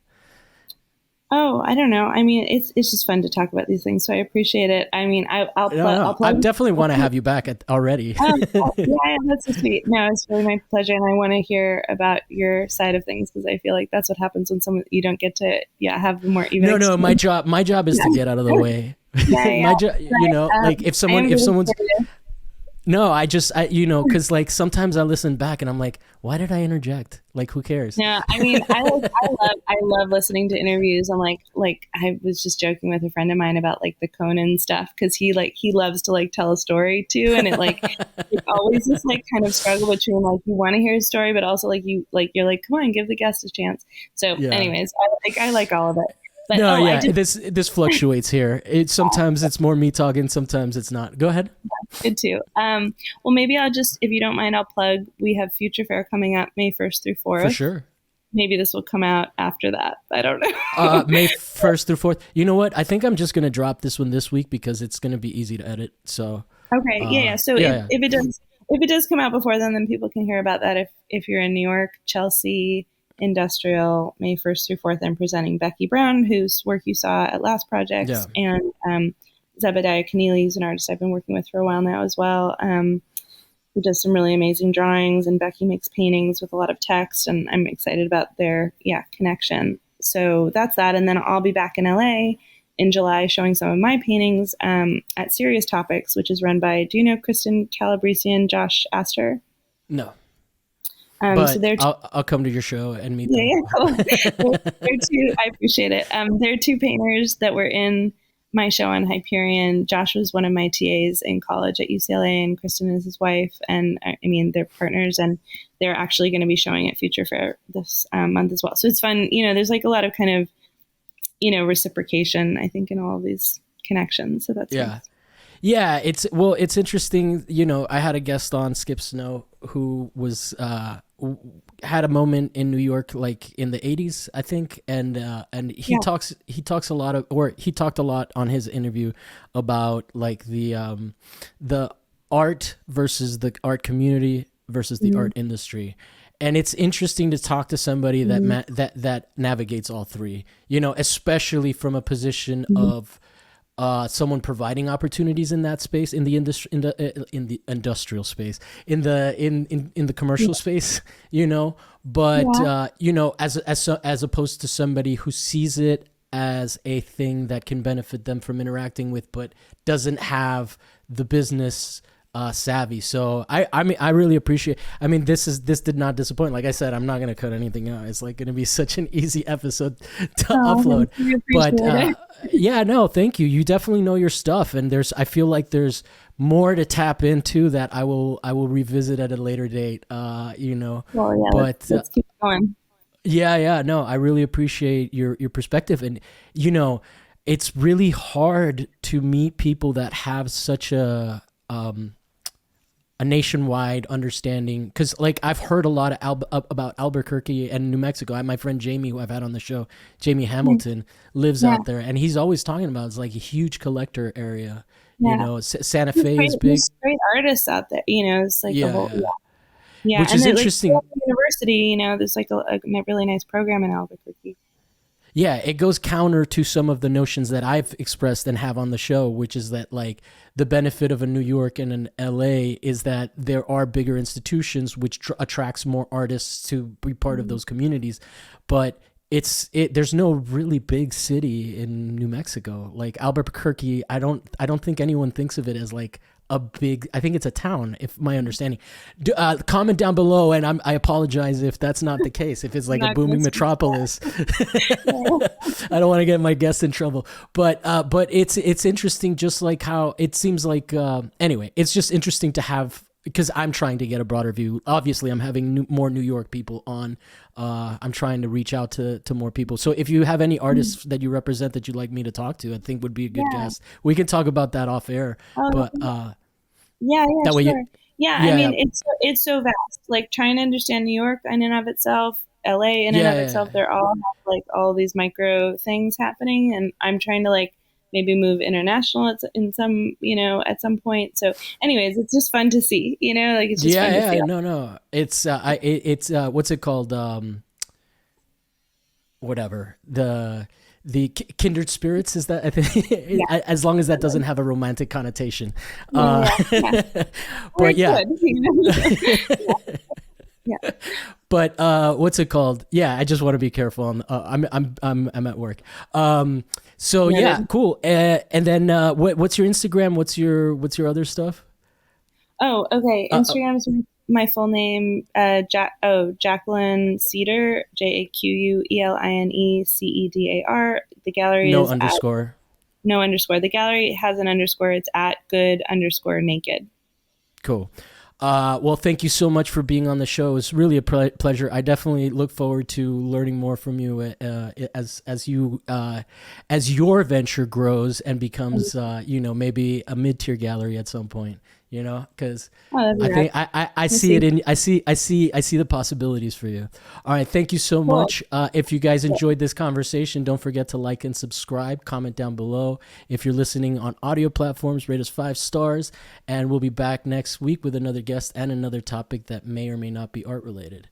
B: Oh, I don't know. I mean, it's just fun to talk about these things, so I appreciate it. I mean,
A: No,
B: I'll
A: no, I
B: plug.
A: definitely want to have you back already.
B: Yeah, yeah, that's so sweet. No, it's really my pleasure, and I want to hear about your side of things because I feel like that's what happens when someone you don't get to, have the more even.
A: No,
B: Experience.
A: my job is to get out of the way.
B: Yeah, yeah,
A: My job,
B: right.
A: like if
B: I am really
A: someone's
B: curious.
A: no, because like sometimes I listen back and I'm like, why did I interject? Like, who cares?
B: No, I mean, I love listening to interviews. I'm like I was just joking with a friend of mine about like the Conan stuff because he loves to like tell a story too, and it's always this like kind of struggle between like you want to hear his story, but also you're like, come on, give the guest a chance. So,
A: Yeah.
B: anyways, I like all of it. But
A: No,
B: I
A: yeah,
B: did
A: this fluctuates here. Sometimes it's more me talking, sometimes it's not. Go ahead.
B: good too. Well, maybe I'll just, if you don't mind, I'll plug. We have Future Fair coming up May 1st through
A: For
B: 4th.
A: sure.
B: Maybe this will come out after that. I don't know.
A: May 1st through 4th. You know what? I think I'm just gonna drop this one this week because it's gonna be easy to edit. So
B: Okay, yeah. So
A: yeah.
B: if it does come out before then people can hear about that. If you're in New York, Chelsea Industrial, May 1st through 4th, I'm presenting Becky Brown, whose work you saw at Last
A: Yeah.
B: Projects, and Zebediah Keneally, who's an artist I've been working with for a while now as well. Who does some really amazing drawings, and Becky makes paintings with a lot of text, and I'm excited about their connection. So that's that, and then I'll be back in LA in July showing some of my paintings at Serious Topics, which is run by, do you know Kristen Calabrese and Josh Astor?
A: No.
B: So
A: But
B: they're
A: I'll come to your show and meet
B: yeah,
A: them.
B: yeah, cool. They're two. I appreciate it. They're two painters that were in my show on Hyperion. Josh was one of my TAs in college at UCLA, and Kristen is his wife. And I mean, they're partners, and they're actually going to be showing at Future Fair this month as well. So it's fun. There's like a lot of kind of reciprocation, I think, in all of these connections. So that's
A: Yeah.
B: nice.
A: Yeah, it's interesting. I had a guest on, Skip Snow, who was had a moment in New York, like in the '80s, I think, and he
B: Yeah.
A: talks a lot he talked a lot on his interview about like the art versus the art community versus the art industry. And it's interesting to talk to somebody that navigates all three, especially from a position of someone providing opportunities in that space, in the industry, in the industrial space, in the commercial space, but as opposed to somebody who sees it as a thing that can benefit them from interacting with, but doesn't have the business savvy. So I mean, I really appreciate. I mean, this did not disappoint. Like I said, I'm not gonna cut anything out. It's like gonna be such an easy episode to upload. But yeah, no, thank you. You definitely know your stuff, and I feel like there's more to tap into that I will revisit at a later date.
B: Well, yeah,
A: But
B: let's keep going.
A: yeah, no, I really appreciate your perspective, and it's really hard to meet people that have such a nationwide understanding, because like I've heard a lot of about Albuquerque and New Mexico. My friend Jamie, who I've had on the show, Jamie Hamilton, lives
B: Yeah.
A: out there, and he's always talking about it's like a huge collector area.
B: Yeah.
A: Santa Fe is big.
B: There's great artists out there. It's like a whole
A: Yeah.
B: yeah.
A: Which
B: And
A: is
B: then,
A: interesting.
B: like, university, there's like a really nice program in Albuquerque.
A: Yeah, it goes counter to some of the notions that I've expressed and have on the show, which is that like the benefit of a New York and an LA is that there are bigger institutions which attracts more artists to be part of those communities. But there's no really big city in New Mexico. Like Albuquerque, I don't think anyone thinks of it as like a big, I think it's a town, if my understanding. Comment down below, and I apologize if that's not the case. If it's
B: I'm
A: like a
B: not going to
A: booming
B: speak to
A: metropolis,
B: that.
A: I don't want to get my guests in trouble. But it's interesting, just like how it seems like. Anyway, it's just interesting to have, because I'm trying to get a broader view. Obviously, I'm having more New York people on. I'm trying to reach out to more people. So if you have any artists that you represent that you'd like me to talk to, I think would be a good
B: Yeah.
A: guest. We can talk about that off air.
B: Oh,
A: But
B: yeah, yeah,
A: that way,
B: sure. Yeah, I
A: yeah,
B: mean,
A: yeah,
B: it's so vast. Like trying to understand New York in and of itself, LA in and
A: yeah,
B: of
A: yeah,
B: itself, they're all have like all these micro things happening, and I'm trying to like maybe move international in some, at some point. So, anyways, it's just fun to see, like it's just fun to
A: yeah,
B: see.
A: yeah. No, no, it's what's it called? Whatever the kindred spirits, is that, I think,
B: Yeah,
A: as long as that doesn't have a romantic connotation.
B: yeah, yeah. Or
A: But
B: it
A: yeah,
B: could. Yeah, yeah.
A: but what's it called? Yeah, I just want to be careful. I'm at work. So yeah,
B: Noted.
A: cool. And then what's your Instagram? What's your other stuff?
B: Oh, okay.
A: Uh, uh,
B: Instagram's my full name. Jacqueline Cedar, JaqueLine Cedar. The gallery
A: no
B: is at
A: underscore.
B: no underscore. The gallery has an underscore. It's at good_naked.
A: Cool. Well, thank you so much for being on the show. It was really a pleasure. I definitely look forward to learning more from you as your venture grows and becomes, maybe a mid-tier gallery at some point. Because
B: Oh, that'd be
A: I
B: rad.
A: think I
B: We'll
A: see it
B: see.
A: in I see the possibilities for you. All right, thank you so
B: Cool.
A: much. If you guys enjoyed this conversation, don't forget to like and subscribe. Comment down below. If you're listening on audio platforms, rate us 5 stars, and we'll be back next week with another guest and another topic that may or may not be art related.